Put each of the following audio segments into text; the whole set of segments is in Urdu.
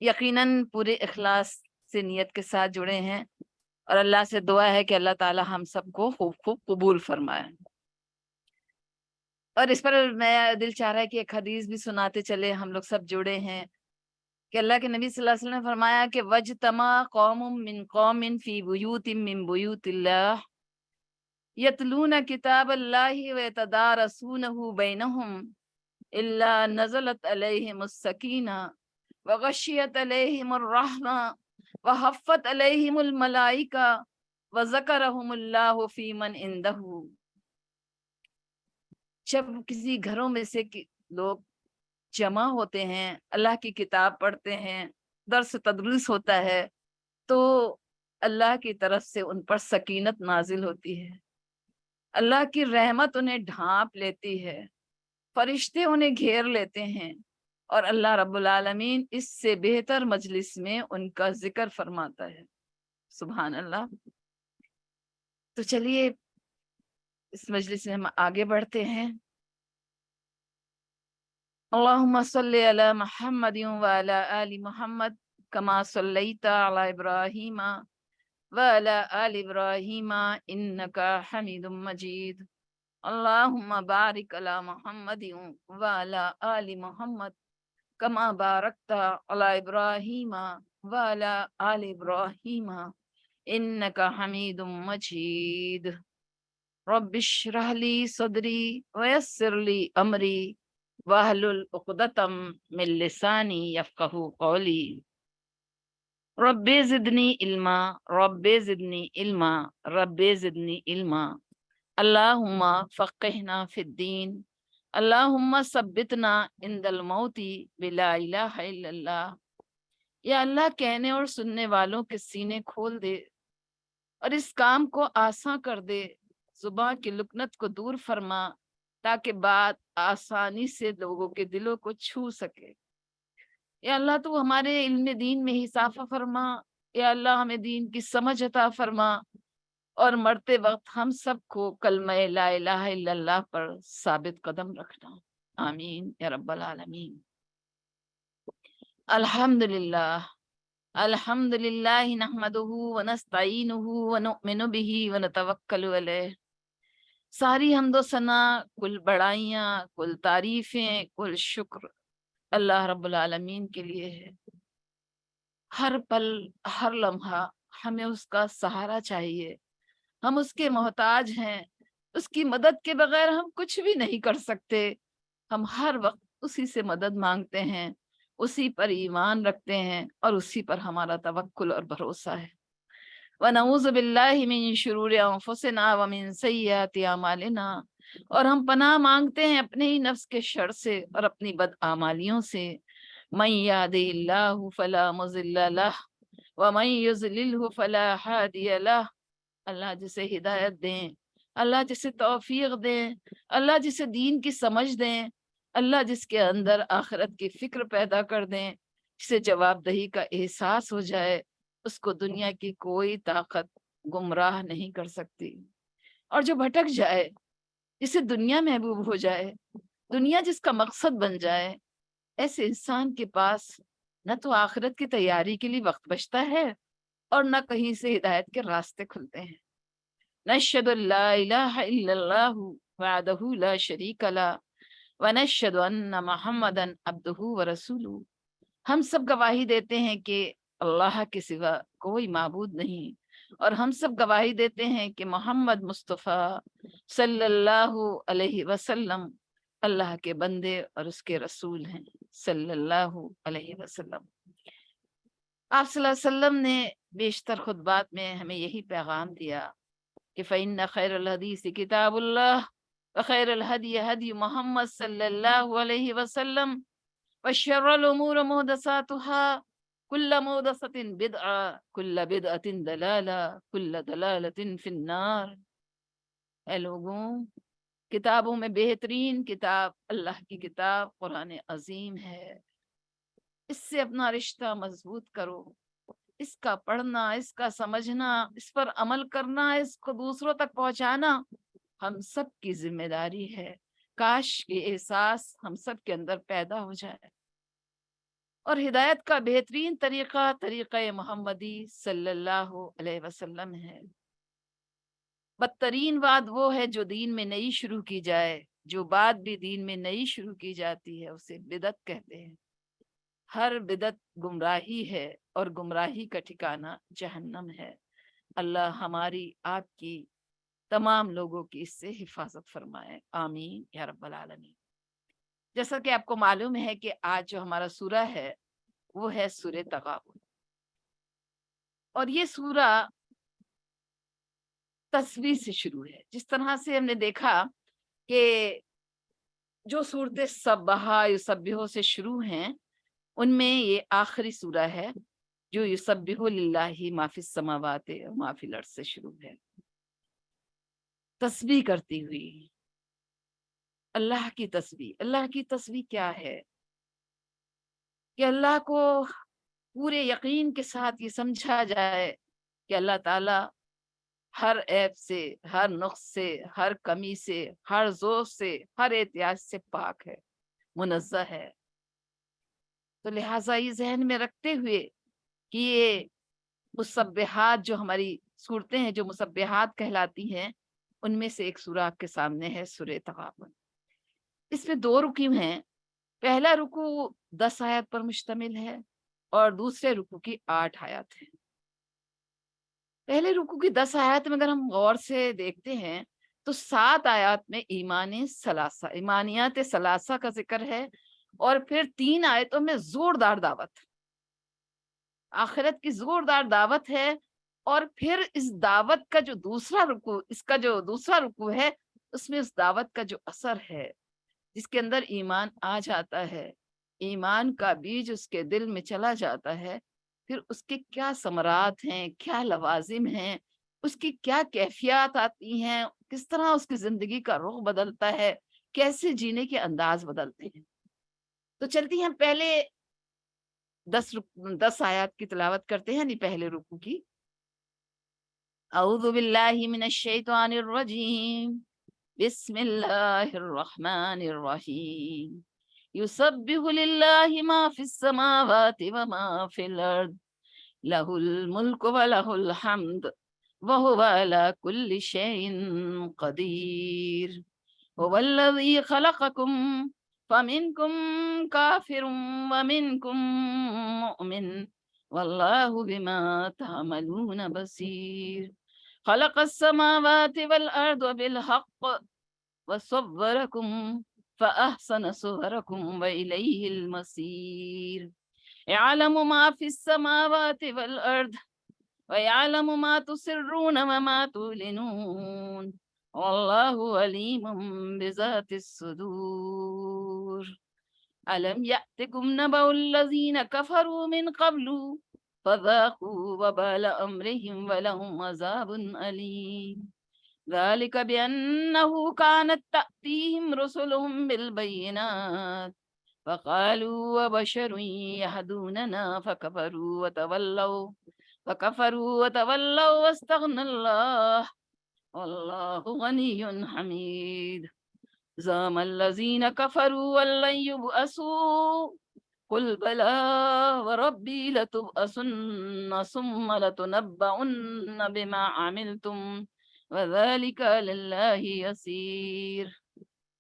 یقیناً پورے اخلاص سے نیت کے ساتھ جڑے ہیں، اور اللہ سے دعا ہے کہ اللہ تعالی ہم سب کو خوب خوب قبول فرمائے۔ اور اس پر میں دل چاہ رہا ہے کہ ایک حدیث بھی سناتے چلے، ہم لوگ سب جڑے ہیں، کہ اللہ کے نبی صلی اللہ علیہ وسلم نے فرمایا کہ وَاجْتَمَعَ قَوْمٌ مِّن قَوْمٍ فِي بُيُوتٍ مِّن بُيُوتِ اللَّهِ يَتْلُونَ كِتَابَ اللَّهِ وَيَتَدَارَسُونَهُ بَيْنَهُمْ إِلَّا نَزَلَتْ عَلَيْهِمُ السَّكِينَةُ وَغَشِّيَتْ عَلَيْهِمُ الرَّحْمَةُ وَحَفَّتْ عَلَيْهِمُ الْمَلَائِكَةُ وَذَكَرَهُمُ اللَّهُ فِي مَنْ عِندَهُ۔ جب کسی گھروں میں سے لوگ جمع ہوتے ہیں، اللہ کی کتاب پڑھتے ہیں، درس تدریس ہوتا ہے، تو اللہ کی طرف سے ان پر سکینت نازل ہوتی ہے، اللہ کی رحمت انہیں ڈھانپ لیتی ہے، فرشتے انہیں گھیر لیتے ہیں، اور اللہ رب العالمین اس سے بہتر مجلس میں ان کا ذکر فرماتا ہے۔ سبحان اللہ۔ تو چلیے اس مجلس میں ہم آگے بڑھتے ہیں۔ اللہم صلی علی محمد وعلی آل محمد کما صلیت علی ابراہیم وعلی آل ابراہیم انکا حمید مجید۔ اللہم بارک علی محمد وعلی آل محمد کما بارکت علی ابراہیم وعلی آل ابراہیم انکا حمید مجید۔ رب اشرح لی صدری ویسر لی امری واحلل عقدۃ من لسانی یفقہوا قولی۔ رب زدنی علما، رب زدنی علما، رب زدنی علما۔ اللہم فقہنا فی الدین، اللہم ثبتنا عند الموت بلا الہ الا اللہ۔ یا اللہ کہنے اور سننے والوں کے سینے کھول دے اور اس کام کو آسان کر دے، زبان کی لکنت کو دور فرما تاکہ بات آسانی سے لوگوں کے دلوں کو چھو سکے۔ یا اللہ تو ہمارے علم دین میں اضافہ فرما، یا اللہ ہمیں دین کی سمجھ عطا فرما، اور مرتے وقت ہم سب کو کلمہ لا الہ الا اللہ پر ثابت قدم رکھنا۔ آمین یا رب العالمین۔ الحمدللہ، الحمدللہ نحمدہ ونستعینہ ونؤمن بہ ونتوکل علیہ۔ ساری حمد و ثنا، کل بڑائیاں، کل تعریفیں، کل شکر اللہ رب العالمین کے لیے ہے۔ ہر پل، ہر لمحہ ہمیں اس کا سہارا چاہیے، ہم اس کے محتاج ہیں، اس کی مدد کے بغیر ہم کچھ بھی نہیں کر سکتے۔ ہم ہر وقت اسی سے مدد مانگتے ہیں، اسی پر ایمان رکھتے ہیں، اور اسی پر ہمارا توکل اور بھروسہ ہے۔ وَنَعُوذُ بِاللَّهِ مِن شُرُورِ أَنفُسِنَا وَمِن سَيِّئَاتِ أَعْمَالِنَا، اور ہم پناہ مانگتے ہیں اپنے ہی نفس کے شر سے اور اپنی بدعمالیوں سے۔ مَن يَهْدِ اللَّهُ فَلَا مُضِلَّ لَهُ وَمَن يُضْلِلْهُ فَلَا هَادِيَ لَهُ۔ اللہ جسے ہدایت دیں، اللہ جسے توفیق دیں، اللہ جسے دین کی سمجھ دیں، اللہ جس کے اندر آخرت کی فکر پیدا کر دیں، جسے جواب دہی کا احساس ہو جائے، اس کو دنیا کی کوئی طاقت گمراہ نہیں کر سکتی۔ اور جو بھٹک جائے، جسے دنیا محبوب ہو جائے، دنیا جس کا مقصد بن جائے، ایسے انسان کے پاس نہ تو آخرت کی تیاری کے لیے وقت بچتا ہے، اور نہ کہیں سے ہدایت کے راستے کھلتے ہیں۔ نشہد ان لا الہ الا اللہ وحدہ لا شریک لہ ونشہد ان محمدا عبدہ ورسولہ۔ ہم سب گواہی دیتے ہیں کہ اللہ کے سوا کوئی معبود نہیں، اور ہم سب گواہی دیتے ہیں کہ محمد مصطفیٰ صلی اللہ علیہ وسلم اللہ کے بندے اور اس کے رسول ہیں، صلی اللہ علیہ وسلم۔ آپ صلی اللہ علیہ وسلم نے بیشتر خطبات میں ہمیں یہی پیغام دیا کہ فَإِنَّ خَيْرَ الْحَدِيثِ كِتَابُ اللَّهِ وَخَيْرَ الْهَدْيِ هَدْيُ مُحَمَّدٍ صلی اللہ علیہ وسلم وَشَرَّ الْأُمُورِ مُحْدَثَاتُهَا كُلُّ مُحْدَثَةٍ بِدْعَةٍ كُلُّ بِدْعَةٍ ضَلَالَةٍ كُلُّ ضَلَالَةٍ فِي النَّارِ۔ اے لوگوں، کتابوں میں بہترین کتاب اللہ کی کتاب قرآن عظیم ہے۔ اس سے اپنا رشتہ مضبوط کرو، اس کا پڑھنا، اس کا سمجھنا، اس پر عمل کرنا، اس کو دوسروں تک پہنچانا ہم سب کی ذمہ داری ہے۔ کاش یہ احساس ہم سب کے اندر پیدا ہو جائے۔ اور ہدایت کا بہترین طریقہ طریقہ محمدی صلی اللہ علیہ وسلم ہے۔ بدترین بات وہ ہے جو دین میں نئی شروع کی جائے، جو بات بھی دین میں نئی شروع کی جاتی ہے اسے بدعت کہتے ہیں۔ ہر بدعت گمراہی ہے اور گمراہی کا ٹھکانہ جہنم ہے۔ اللہ ہماری آپ کی تمام لوگوں کی اس سے حفاظت فرمائے، آمین یا رب العالمین۔ جیسا کہ آپ کو معلوم ہے کہ آج جو ہمارا سورہ ہے وہ ہے سورہ تغابن، اور یہ سورہ تسبیح سے شروع ہے۔ جس طرح سے ہم نے دیکھا کہ جو صورتیں سبحہ یسبحو سے شروع ہیں ان میں یہ آخری سورہ ہے جو یسبح للہ ما فی السماوات و ما فی الارض سے شروع ہے، تسبیح کرتی ہوئی اللہ کی تسبیح۔ اللہ کی تسبیح کیا ہے کہ اللہ کو پورے یقین کے ساتھ یہ سمجھا جائے کہ اللہ تعالی ہر عیب سے، ہر نقص سے، ہر کمی سے، ہر ذوق سے، ہر احتیاج سے پاک ہے، منزہ ہے۔ تو لہٰذا یہ ذہن میں رکھتے ہوئے کہ یہ مسبحات جو ہماری صورتیں ہیں جو مسبحات کہلاتی ہیں، ان میں سے ایک سورہ آپ کے سامنے ہے سورہ تغابن۔ اس میں 2 رکوع ہیں۔ پہلا رکوع 10 آیات پر مشتمل ہے اور دوسرے رکوع کی 8 آیات ہیں۔ پہلے رکوع کی 10 آیات میں اگر ہم غور سے دیکھتے ہیں تو 7 آیات میں ایمانیات ثلاثہ کا ذکر ہے، اور پھر 3 آیتوں میں زوردار دعوت، آخرت کی زوردار دعوت ہے۔ اور پھر اس دعوت کا جو دوسرا رکوع، اس کا جو دوسرا رکوع ہے، اس میں اس دعوت کا جو اثر ہے، جس کے اندر ایمان آ جاتا ہے، ایمان کا بیج اس کے دل میں چلا جاتا ہے، پھر اس کے کیا ثمرات ہیں، کیا لوازم ہیں، اس کی کیا کیفیات آتی ہیں، کس طرح اس کی زندگی کا رخ بدلتا ہے، کیسے جینے کے انداز بدلتے ہیں۔ تو چلتی ہیں پہلے 10 آیات کی تلاوت کرتے ہیں، یعنی پہلے رکوع کی۔ اعوذ باللہ من الشیطان الرجیم، بسم اللہ الرحمن الرحیم، یسبح للہ ما فی السماوات وما فی الارض، لہ الملک ولہ الحمد وہو علی کل شیء قدیر، هو الذی خلقکم فمنکم کافر ومنکم مؤمن واللہ بما تعملون بصیر، خلق السماوات والارض بالحق وصورکم فأحسن صورکم وإلیہ المصیر، يعلم ما في السماوات والأرض ويعلم ما تسرون وما تعلنون والله عليم بذات الصدور، ألم يأتكم نبأ الذين كفروا من قبل فذاقوا وبال أمرهم ولهم عذاب أليم، ذلك بأنه كانت تأتيهم رسلهم بالبينات فقالوا وبشر يهدوننا فكفروا وتولوا واستغنى الله والله غني حميد، زعم الذين كفروا أن لن يبعثوا قل بلى وربي لتبعثن ثم لتنبؤن بما عملتم وذلك لله يسير،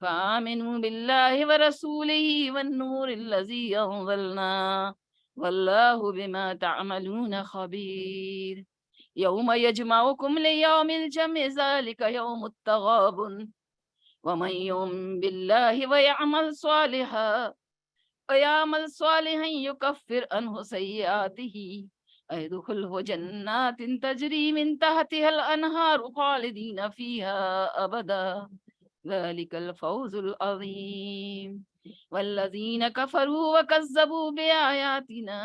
فآمنوا بالله ورسوله والنور الذي أنزلنا والله بما تعملون خبير، يوم يجمعكم ليوم الجمع ذلك يوم التغابن، ومن يؤمن بالله ويعمل صالحا يكفر عنه سيئاته ويدخله جنات تجري من تحتها الأنهار خالدين فيها أبدا، ذلك الفوز العظيم، والذين كفروا وكذبوا بآياتنا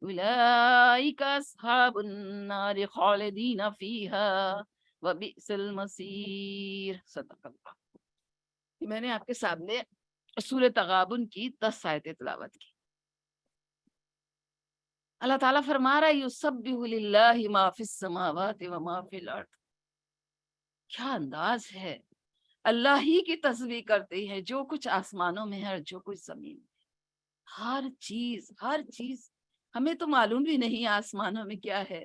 أولئك أصحاب النار خالدين فيها وبئس المصير۔ صدق اللہ۔ میں نے آپ کے سامنے سورہ تغابن کی 10 آیتیں تلاوت کی۔ اللہ تعالیٰ فرما رہا ہے یسبح للہ ما فی السماوات وما فی الارض۔ کیا انداز ہے، اللہ ہی کی تسبیح کرتے ہیں جو کچھ آسمانوں میں ہے اور جو کچھ زمین میں۔ ہر چیز ہمیں تو معلوم بھی نہیں آسمانوں میں کیا ہے،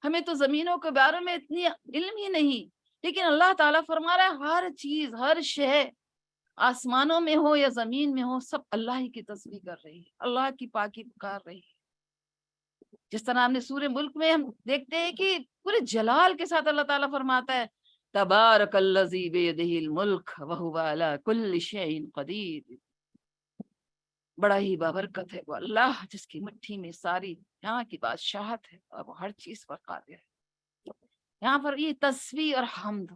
ہمیں تو زمینوں کے بارے میں اتنی علم ہی نہیں، لیکن اللہ تعالیٰ فرما رہا ہے ہر چیز، ہر شے، آسمانوں میں ہو یا زمین میں ہو، سب اللہ ہی کی تسبیح کر رہی ہے، اللہ کی پاکی پکار رہی ہے۔ جس طرح ہم نے سورہ ملک میں ہم دیکھتے ہیں کہ پورے جلال کے ساتھ اللہ تعالیٰ فرماتا ہے تبارک الذی بیدہ الملک وہو علی کل شیء قدیر، بڑا ہی بابرکت ہے وہ اللہ جس کی مٹھی میں ساری یہاں کی بادشاہت ہے اور وہ ہر چیز پر قادر ہے۔ یہاں پر یہ تسبیح اور حمد،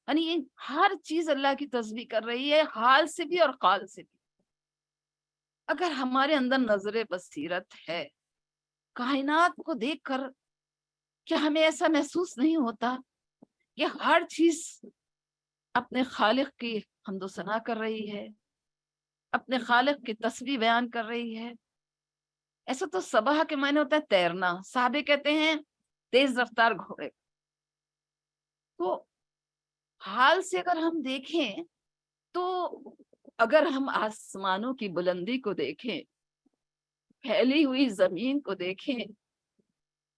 یعنی یہ ہر چیز اللہ کی تسبیح کر رہی ہے، حال سے بھی اور قال سے بھی۔ اگر ہمارے اندر نظر بصیرت ہے، کائنات کو دیکھ کر کیا ہمیں ایسا محسوس نہیں ہوتا کہ ہر چیز اپنے خالق کی حمد و ثنا کر رہی ہے، اپنے خالق کی تسبیح بیان کر رہی ہے؟ ایسا تو سباہ کے معنی ہوتا ہے تیرنا، صحابہ کہتے ہیں تیز رفتار گھوڑے۔ تو حال سے اگر ہم دیکھیں تو اگر ہم آسمانوں کی بلندی کو دیکھیں، پھیلی ہوئی زمین کو دیکھیں،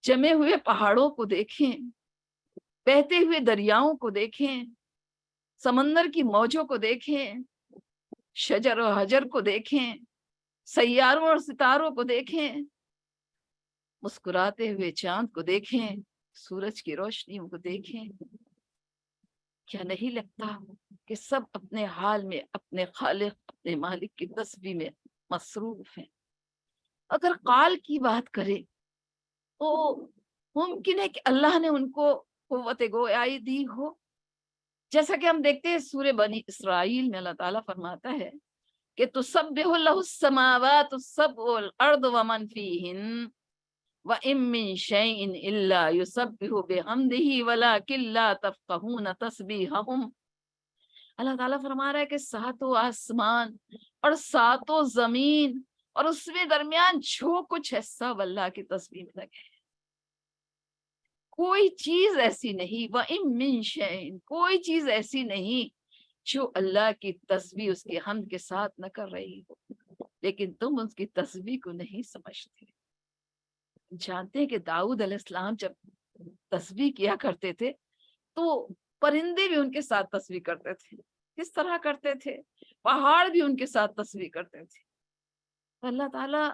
جمے ہوئے پہاڑوں کو دیکھیں، بہتے ہوئے دریاؤں کو دیکھیں، سمندر کی موجوں کو دیکھیں، شجر و حجر کو دیکھیں، سیاروں اور ستاروں کو دیکھیں، مسکراتے ہوئے چاند کو دیکھیں، سورج کی روشنیوں کو دیکھیں، کیا نہیں لگتا کہ سب اپنے حال میں اپنے خالق، اپنے مالک کی تسبیح میں مصروف ہیں؟ اگر قال کی بات کرے تو ممکن ہے کہ اللہ نے ان کو قوت گویائی دی ہو، جیسا کہ ہم دیکھتے ہیں سورہ بنی اسرائیل میں اللہ تعالیٰ فرماتا ہے کہ تسبح لہ السماوات السبع والارض ومن فیہن وَإِن مِّن شَيْءٍ إِلَّا يُسَبِّحُ بِحَمْدِهِ وَلَٰكِن لَّا تَفْقَهُونَ تَسْبِيحَهُمْ۔ اللہ تعالیٰ فرما رہا ہے کہ ساتوں آسمان اور ساتوں زمین اور اس میں درمیان جو کچھ ہے سب اللہ کی تسبیح میں لگے ہیں۔ کوئی چیز ایسی نہیں، وَإِن مِّن شَيْءٍ، کوئی چیز ایسی نہیں جو اللہ کی تسبیح اس کے حمد کے ساتھ نہ کر رہی ہو، لیکن تم اس کی تسبیح کو نہیں سمجھتے۔ جانتے ہیں کہ داؤد علیہ السلام جب تسبیح کیا کرتے تھے تو پرندے بھی ان کے ساتھ تسبیح کرتے تھے۔ کس طرح کرتے تھے؟ پہاڑ بھی ان کے ساتھ تسبیح کرتے تھے۔ اللہ تعالیٰ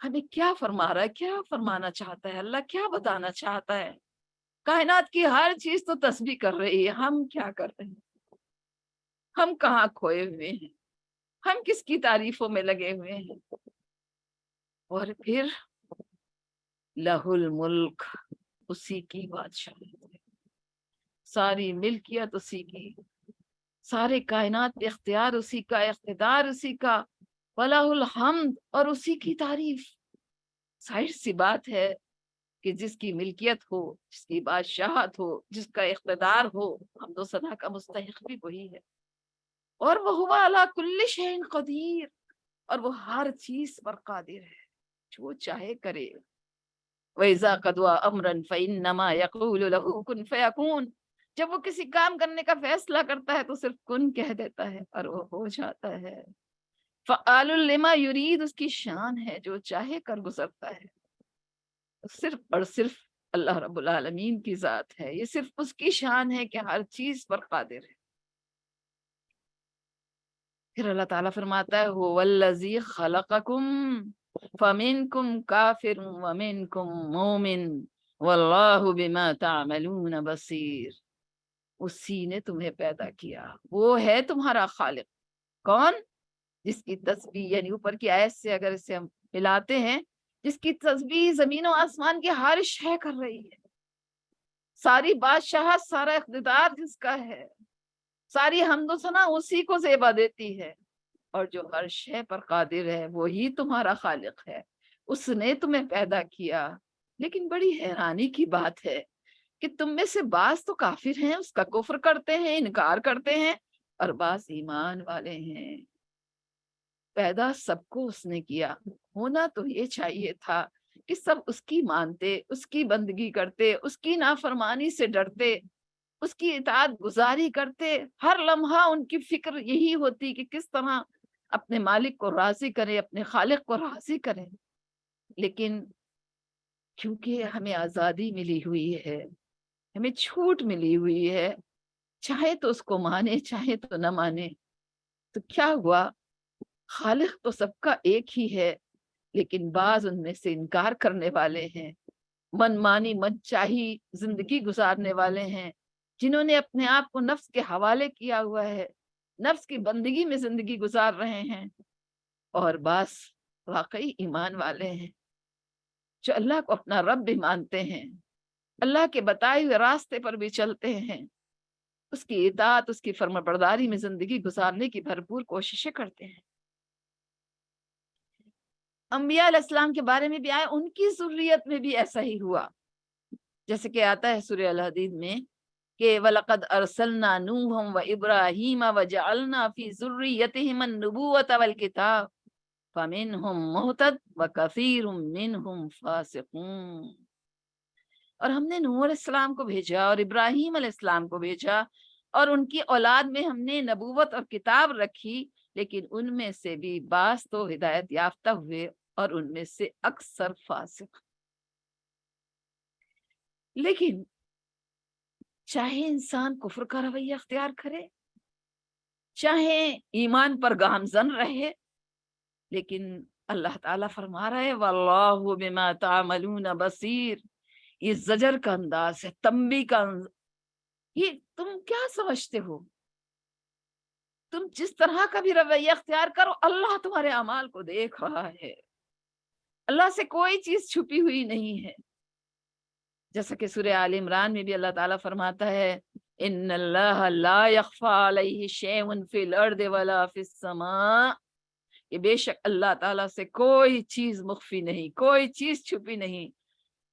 ہمیں کیا فرما رہا ہے، کیا فرمانا چاہتا ہے؟ اللہ کیا بتانا چاہتا ہے؟ کائنات کی ہر چیز تو تسبیح کر رہی ہے، ہم کیا کر رہے ہیں؟ ہم کہاں کھوئے ہوئے ہیں؟ ہم کس کی تعریفوں میں لگے ہوئے ہیں؟ اور پھر لہ الملک، اسی کی بادشاہت ہے، ساری ملکیت اسی کی، سارے کائنات پہ اختیار اسی کا، اقتدار اسی کا، وَلَہ الحمد، اور اسی کی تعریف۔ ظاہر سی بات ہے کہ جس کی ملکیت ہو، جس کی بادشاہت ہو، جس کا اقتدار ہو، حمد و ثنا کا مستحق بھی وہی ہے۔ اور وَهُوَ عَلَىٰ كُلِّ شَيْءٍ قَدِيرٌ، اور وہ ہر چیز پر قادر ہے، جو چاہے کرے۔ وَإِذَا قَضَىٰ أَمْرًا فَإِنَّمَا يَقُولُ لَهُ كُن فَيَكُونُ، جب وہ کسی کام کرنے کا فیصلہ کرتا ہے تو صرف کن کہہ دیتا ہے اور وہ ہو جاتا ہے۔ فَعَالٌ لِمَا يُرِيدُ، اس کی شان ہے، جو چاہے کر گزرتا ہے۔ صرف اور صرف اللہ رب العالمین کی ذات ہے، یہ صرف اس کی شان ہے کہ ہر چیز پر قادر ہے۔ پھر اللہ تعالیٰ فرماتا ہے هُوَ الَّذِي خَلَقَكُم فَمِنكُم كَافِرٌ وَمِنكُم مُؤْمِنٌ وَاللَّهُ بِمَا تَعْمَلُونَ بَصِيرٌ۔ اسی نے تمہیں پیدا کیا، وہ ہے تمہارا خالق۔ کون؟ جس کی تسبیح، یعنی اوپر کی آیت سے اگر اسے ہم ملاتے ہیں، جس کی تسبیح زمین و آسمان کی ہر شے کر رہی ہے، ساری بادشاہت، سارا اقتدار جس کا ہے، ساری حمد و ثنا اسی کو زیبا دیتی ہے، اور جو ہر شے پر قادر ہے وہی تمہارا خالق ہے، اس نے تمہیں پیدا کیا۔ لیکن بڑی حیرانی کی بات ہے کہ تم میں سے بعض تو کافر ہیں، اس کا کفر کرتے ہیں، انکار کرتے ہیں، اور بعض ایمان والے ہیں۔ پیدا سب کو اس نے کیا، ہونا تو یہ چاہیے تھا کہ سب اس کی مانتے، اس کی بندگی کرتے، اس کی نافرمانی سے ڈرتے، اس کی اطاعت گزاری کرتے، ہر لمحہ ان کی فکر یہی ہوتی کہ کس طرح اپنے مالک کو راضی کریں، اپنے خالق کو راضی کریں، لیکن کیونکہ ہمیں آزادی ملی ہوئی ہے، ہمیں چھوٹ ملی ہوئی ہے، چاہے تو اس کو مانے چاہے تو نہ مانے، تو کیا ہوا؟ خالق تو سب کا ایک ہی ہے، لیکن بعض ان میں سے انکار کرنے والے ہیں، من مانی من چاہی زندگی گزارنے والے ہیں، جنہوں نے اپنے آپ کو نفس کے حوالے کیا ہوا ہے، نفس کی بندگی میں زندگی گزار رہے ہیں، اور بعض واقعی ایمان والے ہیں جو اللہ کو اپنا رب بھی مانتے ہیں، اللہ کے بتائے ہوئے راستے پر بھی چلتے ہیں، اس کی اطاعت، اس کی فرما برداری میں زندگی گزارنے کی بھرپور کوششیں کرتے ہیں۔ انبیاء علیہ السلام کے بارے میں بھی آیا، ان کی ذریت میں بھی ایسا ہی ہوا، جیسے کہ آتا ہے سورہ الحدید میں کہ وَلَقَدْ أَرْسَلْنَا نُوحًا وَإِبْرَاهِيمَ وَجَعَلْنَا فِي ذُرِّيَّتِهِمَا النُّبُوَّةَ وَالْكِتَابَ فَمِنْهُمْ مُهْتَدٍ وَكَثِيرٌ مِّنْهُمْ فَاسِقُونَ۔ اور ہم نے نوح علیہ السلام کو بھیجا اور ابراہیم علیہ السلام کو بھیجا، اور ان کی اولاد میں ہم نے نبوت اور کتاب رکھی، لیکن ان میں سے بھی بعض تو ہدایت یافتہ ہوئے اور ان میں سے اکثر فاسق۔ لیکن چاہے انسان کفر کا رویہ اختیار کرے، چاہے ایمان پر گامزن رہے، لیکن اللہ تعالیٰ فرما رہا ہے واللہ بما تعملون بصیر۔ یہ زجر کا انداز ہے، تنبیہ کا انداز۔ یہ تم کیا سمجھتے ہو؟ تم جس طرح کا بھی رویہ اختیار کرو، اللہ تمہارے اعمال کو دیکھ رہا ہے، اللہ سے کوئی چیز چھپی ہوئی نہیں ہے۔ جیسا کہ سورہ آل عمران میں بھی اللہ تعالیٰ فرماتا ہے ان اللہ لا یخفی علیہ شیء فی الارض ولا فی السماء، کہ بے شک اللہ تعالیٰ سے کوئی چیز مخفی نہیں، کوئی چیز چھپی نہیں،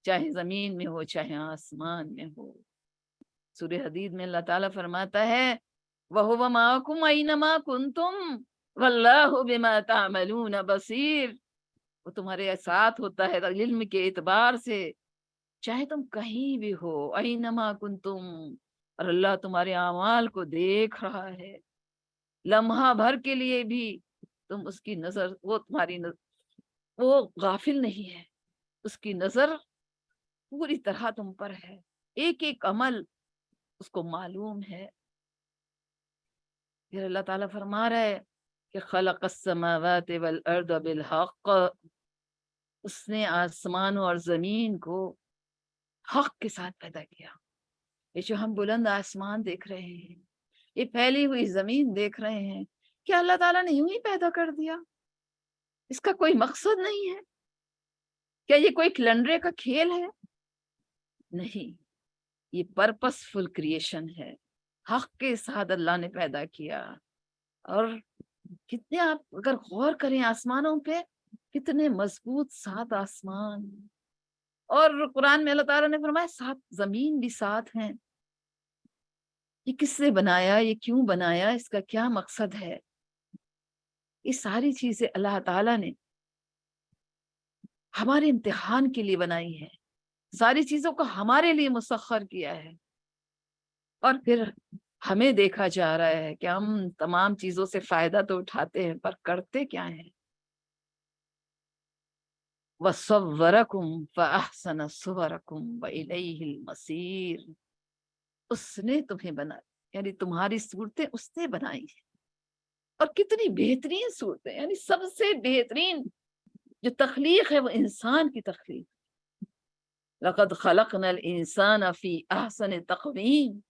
چاہے زمین میں ہو چاہے آسمان میں ہو۔ سورہ حدید میں اللہ تعالیٰ فرماتا ہے وَهُوَ مَعَكُمْ أَيْنَمَا كُنْتُمْ وَاللَّهُ بِمَا تَعْمَلُونَ بَصِيرٌ۔ وہ تمہارے ساتھ ہوتا ہے علم کے اعتبار سے، چاہے تم کہیں بھی ہو، اینما کنتم، اور اللہ تمہارے اعمال کو دیکھ رہا ہے، لمحہ بھر کے لیے بھی تم اس کی نظر، وہ تمہاری نظر، وہ غافل نہیں ہے، اس کی نظر پوری طرح تم پر ہے، ایک ایک عمل اس کو معلوم ہے۔ پھر اللہ تعالیٰ فرما رہا ہے کہ خلق السماوات والارض بالحق، اس نے آسمانوں اور زمین کو حق کے ساتھ پیدا کیا۔ یہ جو ہم بلند آسمان دیکھ رہے ہیں، یہ پھیلی ہوئی زمین دیکھ رہے ہیں، کیا اللہ تعالیٰ نے یوں ہی پیدا کر دیا؟ اس کا کوئی مقصد نہیں ہے؟ کیا یہ کوئی کیلنڈر کا کھیل ہے؟ نہیں، یہ پرپس فل کریشن ہے، حق کے ساتھ اللہ نے پیدا کیا۔ اور کتنے آپ اگر غور کریں آسمانوں پہ، کتنے مضبوط 7 آسمان، اور قرآن میں اللہ تعالیٰ نے فرمایا 7 زمین بھی ساتھ ہیں۔ یہ کس نے بنایا؟ یہ کیوں بنایا؟ اس کا کیا مقصد ہے؟ یہ ساری چیزیں اللہ تعالیٰ نے ہمارے امتحان کے لیے بنائی ہے، ساری چیزوں کو ہمارے لیے مسخر کیا ہے، اور پھر ہمیں دیکھا جا رہا ہے کہ ہم تمام چیزوں سے فائدہ تو اٹھاتے ہیں، پر کرتے کیا ہیں؟ وَصَوَّرَكُمْ فَأَحْسَنَ صُوَرَكُمْ وَإِلَيْهِ الْمَصِيرُ۔ اس نے تمہیں بنایا، یعنی تمہاری صورتیں اس نے بنائی ہیں، اور کتنی بہترین صورتیں، یعنی سب سے بہترین جو تخلیق ہے وہ انسان کی تخلیق۔ لَقَدْ خَلَقْنَا الْإِنسَانَ فِي أَحْسَنِ تَقْوِيمٍ۔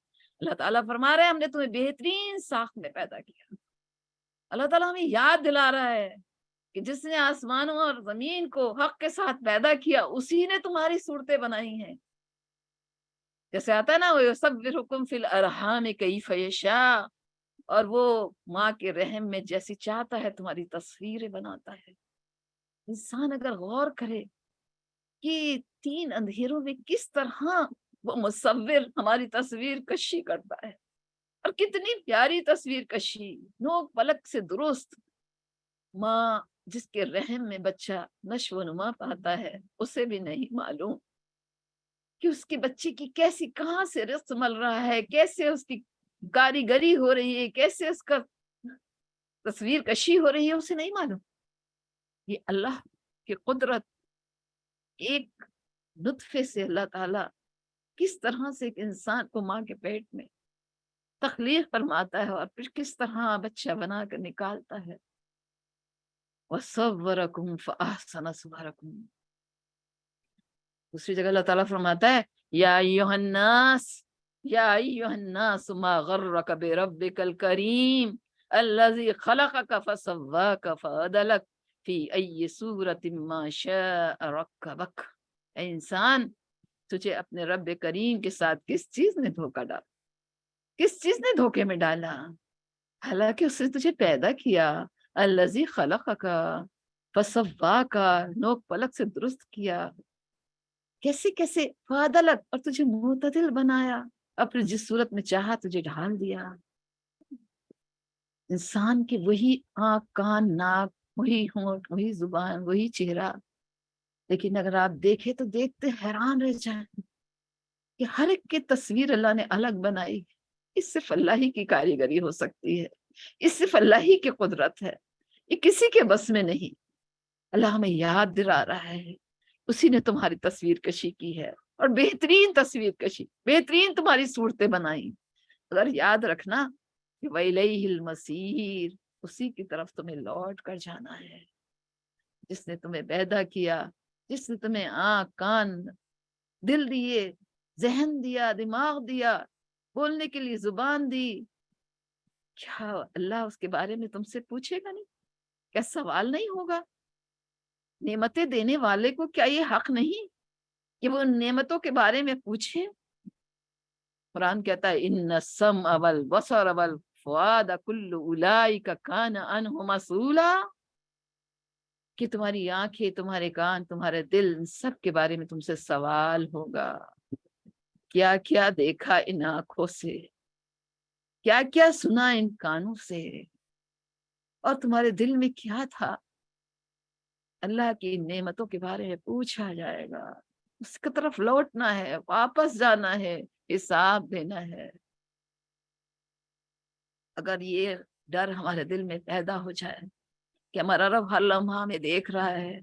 اللہ تعالیٰ فرما رہے ہیں ہم نے تمہیں بہترین ساخت میں پیدا کیا۔ اللہ تعالیٰ ہمیں یاد دلا رہا ہے کہ جس نے آسمانوں اور زمین کو حق کے ساتھ پیدا کیا، اسی نے تمہاری صورتیں بنائی ہیں۔ جیسے آتا ہے نا وَيُصَوِّرُكُمْ فِي الْأَرْحَامِ كَيْفَ يَشَاءُ، اور وہ ماں کے رحم میں جیسی چاہتا ہے تمہاری تصویریں بناتا ہے۔ انسان اگر غور کرے کہ 3 اندھیروں میں کس طرح وہ مصور ہماری تصویر کشی کرتا ہے، اور کتنی پیاری تصویر کشی، نوک پلک سے درست۔ ماں جس کے رحم میں بچہ نشو و نما پاتا ہے، اسے بھی نہیں معلوم کہ اس کے بچے کی کیسی، کہاں سے رزق مل رہا ہے، کیسے اس کی کاریگری ہو رہی ہے، کیسے اس کا تصویر کشی ہو رہی ہے اسے نہیں معلوم یہ اللہ کی قدرت. ایک نطفے سے اللہ تعالیٰ کس طرح سے ایک انسان کو ماں کے پیٹ میں تخلیق فرماتا ہے اور پھر کس طرح بچہ بنا کر نکالتا ہے. وَصَوَّرَكُمْ فَأَحْسَنَ صُوَرَكُمْ. دوسری جگہ اللہ تعالیٰ فرماتا ہے یا ایھا الناس یا ایھا الناس ما غرک بربک الکریم الذی خلقک فسواک فعدلک فی ای صورت ما شاء رکبک. اے انسان تجھے اپنے رب کریم کے ساتھ کس چیز نے دھوکہ ڈالا, کس چیز نے دھوکے میں ڈالا؟ حالانکہ اس نے تجھے پیدا کیا. الذی خلقک فسواک, نوک پلک سے درست کیا, کیسے کیسے فعدلک, اور تجھے معتدل بنایا, اور پھر جس صورت میں چاہا تجھے ڈھال دیا. انسان کے وہی آنکھ کان ناک, وہی ہونٹ, وہی زبان, وہی چہرہ, لیکن اگر آپ دیکھیں تو دیکھتے حیران رہ جائیں کہ ہر ایک کی تصویر اللہ نے الگ بنائی. اس صرف اللہ ہی کی کاریگری ہو سکتی ہے, اس صرف اللہ ہی کی قدرت ہے, یہ کسی کے بس میں نہیں. اللہ ہمیں یاد دلا رہا ہے اسی نے تمہاری تصویر کشی کی ہے, اور بہترین تصویر کشی, بہترین تمہاری صورتیں بنائی. اگر یاد رکھنا کہ وَإِلَيْهِ الْمَصِيرُ, اسی کی طرف تمہیں لوٹ کر جانا ہے. جس نے تمہیں پیدا کیا, جس نے تمہیں آنکھ کان دل دیے, ذہن دیا, دماغ دیا, بولنے کے لیے زبان دی, کیا اللہ اس کے بارے میں تم سے پوچھے گا نہیں؟ کیا سوال نہیں ہوگا؟ نعمتیں دینے والے کو کیا یہ حق نہیں کہ وہ ان نعمتوں کے بارے میں پوچھے؟ قرآن کہتا ہے ان السمع والبصر والفؤاد کل اولئک کان عنہ مسئولا, کہ تمہاری آنکھیں, تمہارے کان, تمہارے دل, ان سب کے بارے میں تم سے سوال ہوگا. کیا کیا دیکھا ان آنکھوں سے, کیا کیا سنا ان کانوں سے, اور تمہارے دل میں کیا تھا؟ اللہ کی نعمتوں کے بارے میں پوچھا جائے گا. اس کی طرف لوٹنا ہے, واپس جانا ہے, حساب دینا ہے. اگر یہ ڈر ہمارے دل میں پیدا ہو جائے کہ ہمارا رب ہر لمحہ ہمیں دیکھ رہا ہے,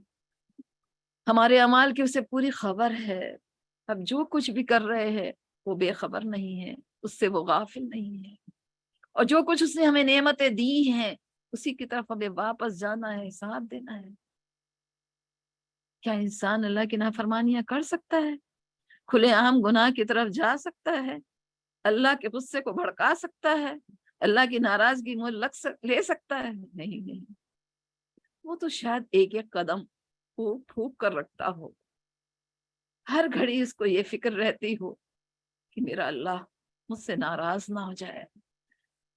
ہمارے اعمال کی اسے پوری خبر ہے, اب جو کچھ بھی کر رہے ہیں وہ بے خبر نہیں ہے, اس سے وہ غافل نہیں ہے, اور جو کچھ اس نے ہمیں نعمتیں دی ہیں اسی کی طرف ہمیں واپس جانا ہے, حساب دینا ہے. کیا انسان اللہ کی نافرمانیاں کر سکتا ہے؟ کھلے عام گناہ کی طرف جا سکتا ہے؟ اللہ کے غصے کو بھڑکا سکتا ہے؟ اللہ کی ناراضگی مول لے سکتا ہے؟ نہیں نہیں. وہ تو شاید ایک ایک قدم پھونک پھونک کر رکھتا ہو, ہر گھڑی اس کو یہ فکر رہتی ہو کہ میرا اللہ مجھ سے ناراض نہ ہو جائے,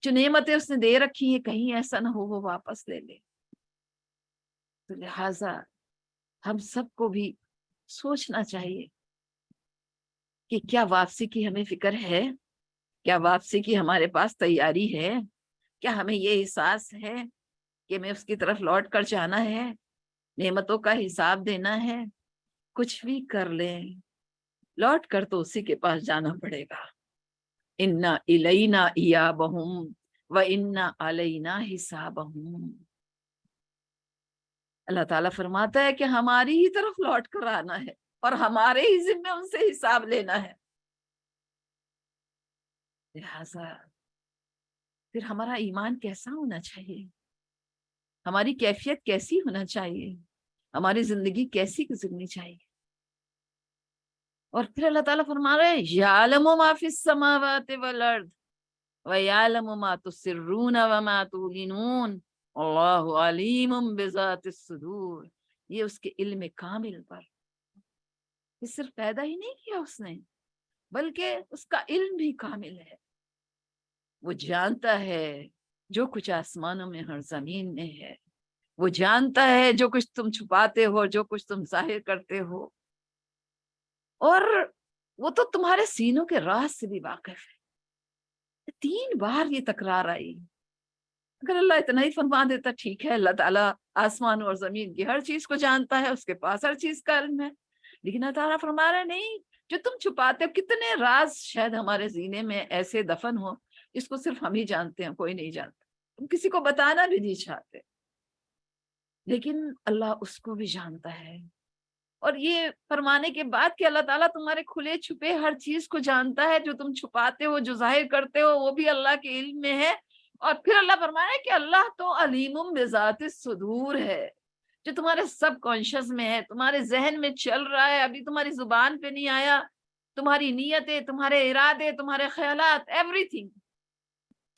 جو نعمتیں اس نے دے رکھی ہیں کہیں ایسا نہ ہو وہ واپس لے لے. تو لہٰذا ہم سب کو بھی سوچنا چاہیے کہ کیا واپسی کی ہمیں فکر ہے, کیا واپسی کی ہمارے پاس تیاری ہے, کیا ہمیں یہ احساس ہے کہ ہمیں اس کی طرف لوٹ کر جانا ہے, نعمتوں کا حساب دینا ہے. کچھ بھی کر لیں, لوٹ کر تو اسی کے پاس جانا پڑے گا. اِنَّ إِلَيْنَا إِيَابَهُمْ وَإِنَّ عَلَيْنَا حِسَابَهُمْ. اللہ تعالیٰ فرماتا ہے کہ ہماری ہی طرف لوٹ کر آنا ہے اور ہمارے ہی ذمے ان سے حساب لینا ہے. لہٰذا پھر ہمارا ایمان کیسا ہونا چاہیے, ہماری کیفیت کیسی ہونا چاہیے, ہماری زندگی کیسی گزرنی چاہیے. اور پھر اللہ تعالیٰ فرما رہے ہیں یعلم ما فی السماوات والارض ویعلم ما تسرون وما تعلنون اللہ علیم بذات الصدور. یہ اس کے علم کامل پر, یہ صرف پیدا ہی نہیں کیا اس نے بلکہ اس کا علم بھی کامل ہے. وہ جانتا ہے جو کچھ آسمانوں میں اور زمین میں ہے, وہ جانتا ہے جو کچھ تم چھپاتے ہو, جو کچھ تم ظاہر کرتے ہو, اور وہ تو تمہارے سینوں کے راز سے بھی واقف ہے. 3 بار یہ تکرار آئی. اگر اللہ اتنا ہی فرما دیتا ٹھیک ہے, اللہ تعالیٰ آسمان اور زمین کی ہر چیز کو جانتا ہے, اس کے پاس ہر چیز کا علم ہے, لیکن اللہ تعالیٰ فرما رہا ہے نہیں, جو تم چھپاتے ہو, کتنے راز شاید ہمارے سینے میں ایسے دفن ہو جس کو صرف ہم ہی جانتے ہیں, کوئی نہیں جانتا. تم کسی کو بتانا بھی نہیں چاہتے، لیکن اللہ اس کو بھی جانتا ہے۔ اور یہ فرمانے کے بعد کہ اللہ تعالیٰ تمہارے کھلے چھپے ہر چیز کو جانتا ہے، جو تم چھپاتے ہو، جو ظاہر کرتے ہو، وہ بھی اللہ کے علم میں ہے۔ اور پھر اللہ فرمایا کہ اللہ تو علیم بذات الصدور ہے، جو تمہارے سب کانشس میں ہے، تمہارے ذہن میں چل رہا ہے، ابھی تمہاری زبان پہ نہیں آیا، تمہاری نیتیں، تمہارے ارادے، تمہارے خیالات، ایوری تھنگ،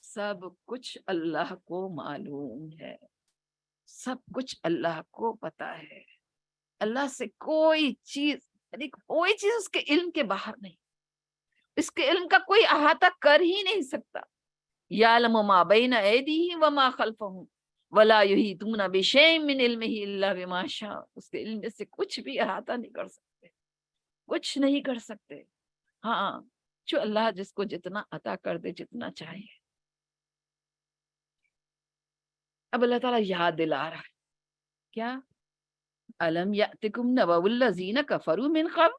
سب کچھ اللہ کو معلوم ہے، سب کچھ اللہ کو پتا ہے۔ اللہ سے کوئی چیز، یعنی کوئی چیز اس کے علم کے باہر نہیں، اس کے علم کا کوئی احاطہ کر ہی نہیں سکتا۔ یعلم ما بین ایدیہم وما خلفہم ولا یحیطون بشیء من علمہ الا بما شاء، اس کے علم سے کچھ بھی احاطہ نہیں کر سکتے، کچھ نہیں کر سکتے۔ ہاں، جو اللہ جس کو جتنا عطا کر دے، جتنا چاہے۔ اب اللہ تعالیٰ یاد دلا رہا ہے، کیا؟ الم یأتکم نبأ الذین کفروا من قبل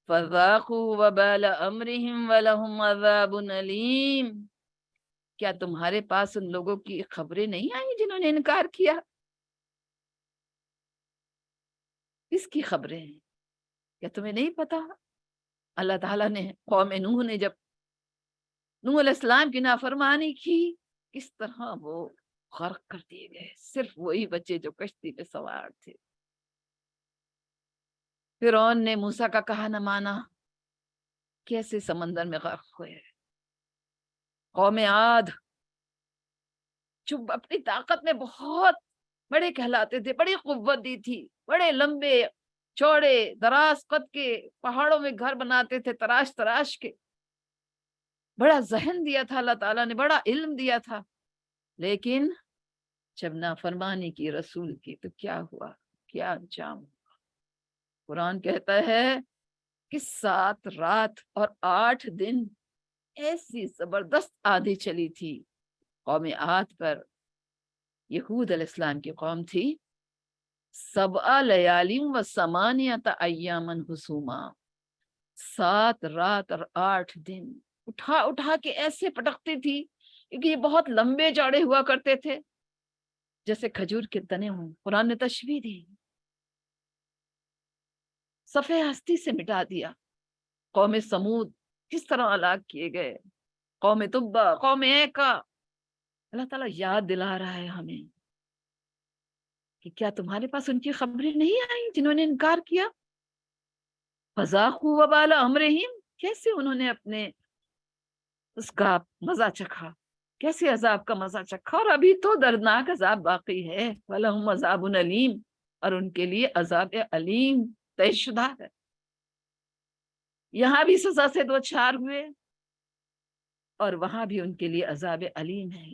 فذاقوا وبال امرهم ولهم عذاب علیم، کیا تمہارے پاس ان لوگوں کی خبریں نہیں آئی جنہوں نے انکار کیا؟ کس کی خبریں ہیں؟ کیا تمہیں نہیں پتا؟ اللہ تعالیٰ نے قوم نوح نے جب نوح علیہ السلام کی نافرمانی کی، کس طرح وہ غرق کر دیے گئے، صرف وہی بچے جو کشتی پہ سوار تھے۔ فرعون نے موسیٰ کا کہا نہ مانا، کیسے سمندر میں غرق ہوئے۔ قوم عاد جو اپنی طاقت میں بہت بڑے کہلاتے تھے، بڑی قوت دی تھی، بڑے لمبے چوڑے دراز قد کے پہاڑوں میں گھر بناتے تھے تراش تراش کے، بڑا ذہن دیا تھا اللہ تعالیٰ نے، بڑا علم دیا تھا، لیکن جب نافرمانی کی رسول کی تو کیا ہوا، کیا انجام ہوا۔ قرآن کہتا ہے کہ 7 رات اور 8 دن ایسی زبردست آندھی چلی تھی قوم عاد پر، یہود علیہ السلام کی قوم تھی۔ 7 لیالیم و 8 ایامن حسوما، 7 رات اور 8 دن اٹھا اٹھا کے ایسے پٹکتی تھی، کیونکہ یہ بہت لمبے چوڑے ہوا کرتے تھے، جیسے کھجور کے تنے ہوں۔ قرآن نے تشبیہ دی، صفحہ ہستی سے مٹا دیا۔ قوم سمود کس طرح ہلاک کیے گئے، قوم تبا، قوم ایکا۔ اللہ تعالیٰ یاد دلا رہا ہے ہمیں کہ کیا تمہارے پاس ان کی خبریں نہیں آئیں جنہوں نے انکار کیا؟ فذاقوا وبال امرہم، کیسے انہوں نے اپنے اس کا مزہ چکھا، کیسے عذاب کا مزہ چکھا، اور ابھی تو دردناک عذاب باقی ہے۔ وَلَهُمْ عَذَابٌ علیم، اور ان کے لیے عذاب علیم طے شدہ ہے۔ یہاں بھی سزا سے دو چار ہوئے، اور وہاں بھی ان کے لیے عذاب علیم ہے۔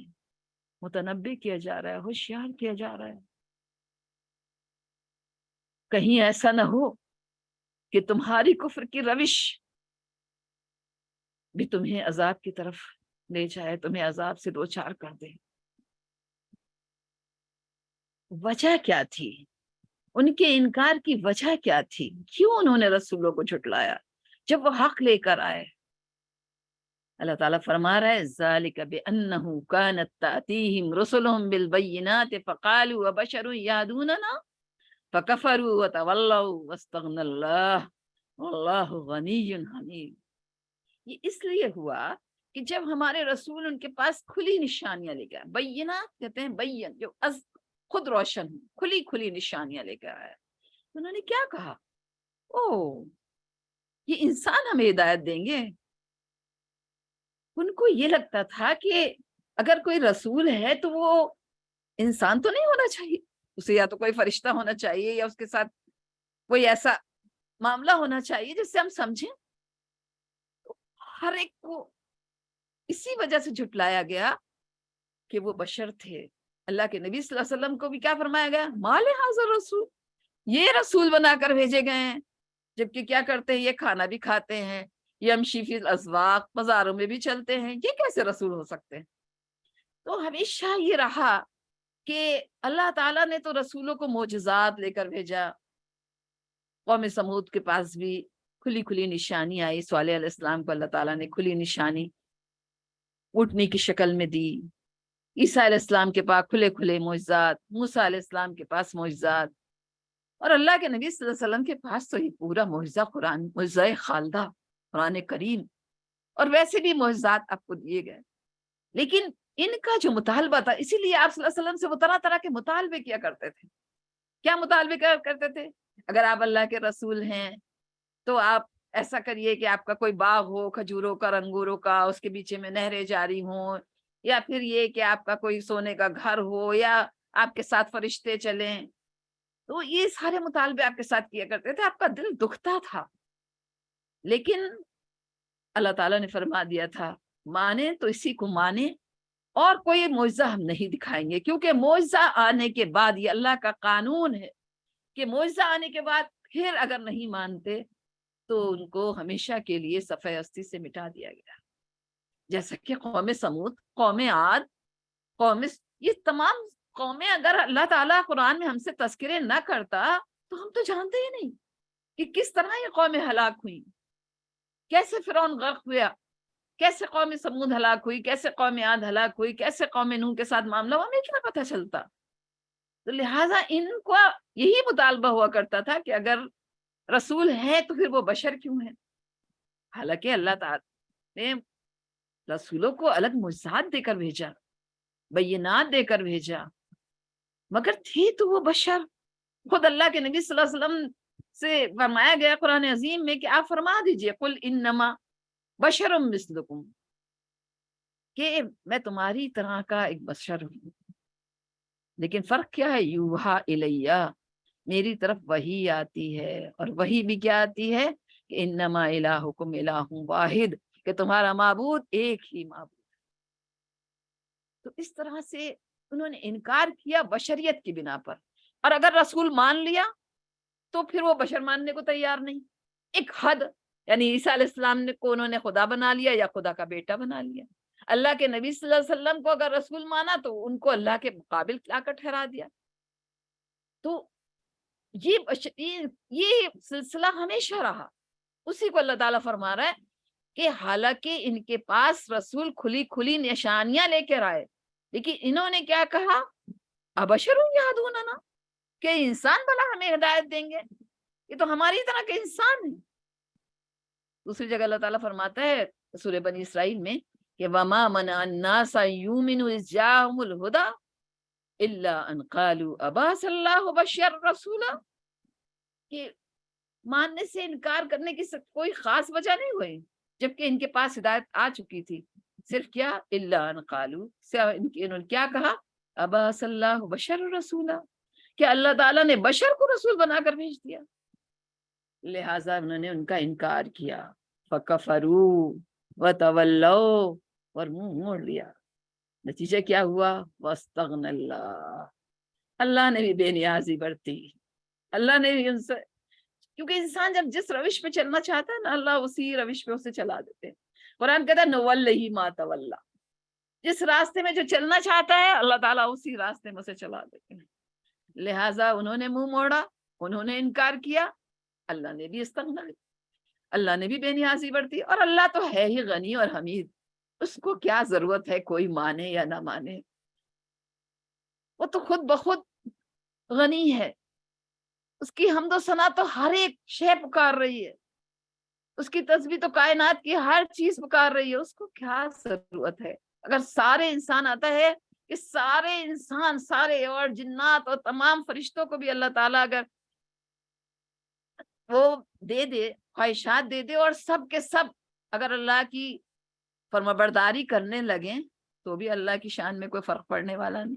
متنبہ کیا جا رہا ہے، ہوشیار کیا جا رہا ہے، کہیں ایسا نہ ہو کہ تمہاری کفر کی روش بھی تمہیں عذاب کی طرف لے جائے، تمہیں عذاب سے دو چار کر دے۔ وجہ کیا تھی ان کے انکار کی؟ وجہ کیا تھی؟ کیوں انہوں نے رسولوں کو جھٹلایا جب وہ حق لے کر آئے؟ اللہ تعالیٰ فرما رہا ہے ذَلِكَ بِأَنَّهُ كَانَتْ تَأْتِيهِمْ رُسُلُهُمْ بِالْبَيِّنَاتِ فَقَالُوا وَبَشَرٌ يَهْدُونَنَا فَكَفَرُوا وَتَوَلَّوْا وَاسْتَغْنَى اللَّهُ وَاللَّهُ غَنِيٌّ حَمِيدٌ۔ یہ اس لیے ہوا کہ جب ہمارے رسول ان کے پاس کھلی نشانیاں لے کر، بینات کہتے ہیں بین، جو خود روشن ہوں، کھلی کھلی نشانیاں لے کر آیا، انہوں نے کیا کہا؟ او، یہ انسان ہمیں ہدایت دیں گے؟ ان کو یہ لگتا تھا کہ اگر کوئی رسول ہے تو وہ انسان تو نہیں ہونا چاہیے، اسے یا تو کوئی فرشتہ ہونا چاہیے، یا اس کے ساتھ کوئی ایسا معاملہ ہونا چاہیے جس سے ہم سمجھیں۔ ہر ایک کو اسی وجہ سے جھٹلایا گیا کہ وہ بشر تھے۔ اللہ کے نبی صلی اللہ علیہ وسلم کو بھی کیا فرمایا گیا؟ مال حاضر رسول، یہ رسول بنا کر بھیجے گئے ہیں، جبکہ کیا کرتے ہیں؟ یہ کھانا بھی کھاتے ہیں، یمشی فی الاسواق، بازاروں میں بھی چلتے ہیں، یہ کیسے رسول ہو سکتے ہیں؟ تو ہمیشہ یہ رہا کہ اللہ تعالیٰ نے تو رسولوں کو معجزات لے کر بھیجا۔ قوم سمود کے پاس بھی کھلی کھلی نشانی آئی، صالح علیہ السلام کو اللہ تعالیٰ نے کھلی نشانی اونٹنی کی شکل میں دی، عیسیٰ علیہ السلام کے پاس کھلے کھلے معجزات، موسیٰ علیہ السلام کے پاس معجزات، اور اللہ کے نبی صلی اللہ علیہ وسلم کے پاس تو یہ پورا معجزہ قرآن، معجزہ خالدہ قرآن کریم، اور ویسے بھی معجزات آپ کو دیے گئے، لیکن ان کا جو مطالبہ تھا، اسی لیے آپ صلی اللہ علیہ وسلم سے وہ طرح طرح کے مطالبے کیا کرتے تھے۔ کیا مطالبے کرتے تھے؟ اگر آپ اللہ کے رسول ہیں تو آپ ایسا کریے کہ آپ کا کوئی باغ ہو کھجوروں کا، انگوروں کا، اس کے بیچ میں نہریں جاری ہوں، یا پھر یہ کہ آپ کا کوئی سونے کا گھر ہو، یا آپ کے ساتھ فرشتے چلیں۔ تو یہ سارے مطالبے آپ کے ساتھ کیا کرتے تھے، آپ کا دل دکھتا تھا، لیکن اللہ تعالیٰ نے فرما دیا تھا مانے تو اسی کو مانے، اور کوئی معجزہ ہم نہیں دکھائیں گے، کیونکہ معجزہ آنے کے بعد یہ اللہ کا قانون ہے کہ معجزہ آنے کے بعد پھر اگر نہیں مانتے تو ان کو ہمیشہ کے لیے صفحہ ہستی سے مٹا دیا گیا، جیسا کہ قوم سمود، قوم عاد، یہ تمام قومیں، اگر اللہ تعالیٰ قرآن میں ہم سے تذکرے نہ کرتا تو ہم تو جانتے ہی نہیں کہ کس طرح یہ قومیں ہلاک ہوئی، کیسے فرعون غرق ہوا، کیسے قوم سمود ہلاک ہوئی، کیسے قوم عاد ہلاک ہوئی، کیسے قوم نوح کے ساتھ معاملہ ہوا، ہمیں کیا پتہ چلتا۔ تو لہٰذا ان کو یہی مطالبہ ہوا کرتا تھا کہ اگر رسول ہے تو پھر وہ بشر کیوں ہے؟ حالانکہ اللہ تعالیٰ نے رسولوں کو الگ معجزات دے کر بھیجا، بینات دے کر بھیجا، مگر تھی تو وہ بشر۔ خود اللہ کے نبی صلی اللہ علیہ وسلم سے فرمایا گیا قرآن عظیم میں کہ آپ فرما دیجئے قل انما بشر مثلکم، کہ میں تمہاری طرح کا ایک بشر ہوں، لیکن فرق کیا ہے؟ یوحا الیہ، میری طرف وحی آتی ہے، اور وحی بھی کیا آتی ہے کہ انما الہکم الہ واحد، کہ تمہارا معبود ایک ہی معبود۔ تو اس طرح سے انہوں نے انکار کیا بشریت کی بنا پر، اور اگر رسول مان لیا تو پھر وہ بشر ماننے کو تیار نہیں، ایک حد، یعنی عیسیٰ علیہ السلام کو انہوں نے خدا بنا لیا یا خدا کا بیٹا بنا لیا۔ اللہ کے نبی صلی اللہ علیہ وسلم کو اگر رسول مانا تو ان کو اللہ کے مقابل لا کر ٹھہرا دیا۔ تو یہ سلسلہ ہمیشہ رہا، اسی کو اللہ تعالیٰ فرما رہا ہے کہ حالانکہ ان کے پاس رسول کھلی کھلی نشانیاں لے کر آئے، لیکن انہوں نے کیا کہا؟ ابشر یہدوننا، کہ انسان بھلا ہمیں ہدایت دیں گے، یہ تو ہماری طرح کے انسان ہیں۔ دوسری جگہ اللہ تعالیٰ فرماتا ہے سورہ بنی اسرائیل میں کہ وَمَا مَنَعَ النَّاسَ أَن يُؤْمِنُوا إِذْ جَاءَهُمُ الْهُدَىٰ إِلَّا أَن قَالُوا أَبَعَثَ اللَّهُ بَشَرًا رَسُولًا، کہ ماننے سے انکار کرنے کی کوئی خاص وجہ نہیں ہوئی، جبکہ ان کے پاس ہدایت آ چکی تھی، صرف کیا؟ إِلَّا أَن قَالُوا، انہوں نے کیا کہا؟ أَبَعَثَ اللَّهُ بَشَرًا رَسُولًا، کہ اللہ تعالیٰ نے بشر کو رسول بنا کر بھیج دیا، لہٰذا انہوں نے ان کا انکار کیا، فَكَفَرُوا وَتَوَلَّوْا، اور منہ موڑ لیا۔ نتیجہ کیا ہوا؟ وَاسْتَغْنَى اللَّهُ، اللہ نے بھی بے نیازی برتی، اللہ نے بھی ان سے، کیونکہ انسان جب جس روش پہ چلنا چاہتا ہے نا، اللہ اسی روش پہ اسے چلا دیتے ہیں۔ قرآن کہتا ہے نُوَلِّهِ مَا تَوَلَّىٰ، جس راستے میں جو چلنا چاہتا ہے اللہ تعالیٰ اسی راستے میں اسے چلا دیتے ہیں۔ لہٰذا انہوں نے منہ موڑا، انہوں نے انکار کیا، اللہ نے بھی استغنا، اللہ نے بھی بے نیازی برتی، اور اللہ تو ہے ہی غنی اور حمید، اس کو کیا ضرورت ہے کوئی مانے یا نہ مانے، وہ تو خود بخود غنی ہے، اس کی حمد و ثنا تو ہر ایک شے پکار رہی ہے، اس کی تسبیح تو کائنات کی ہر چیز پکار رہی ہے، اس کو کیا ضرورت ہے؟ اگر سارے انسان، آتا ہے کہ سارے انسان، سارے اور جنات اور تمام فرشتوں کو بھی اللہ تعالیٰ اگر وہ دے دے، خواہشات دے دے، اور سب کے سب اگر اللہ کی فرمانبرداری کرنے لگیں تو بھی اللہ کی شان میں کوئی فرق پڑنے والا نہیں،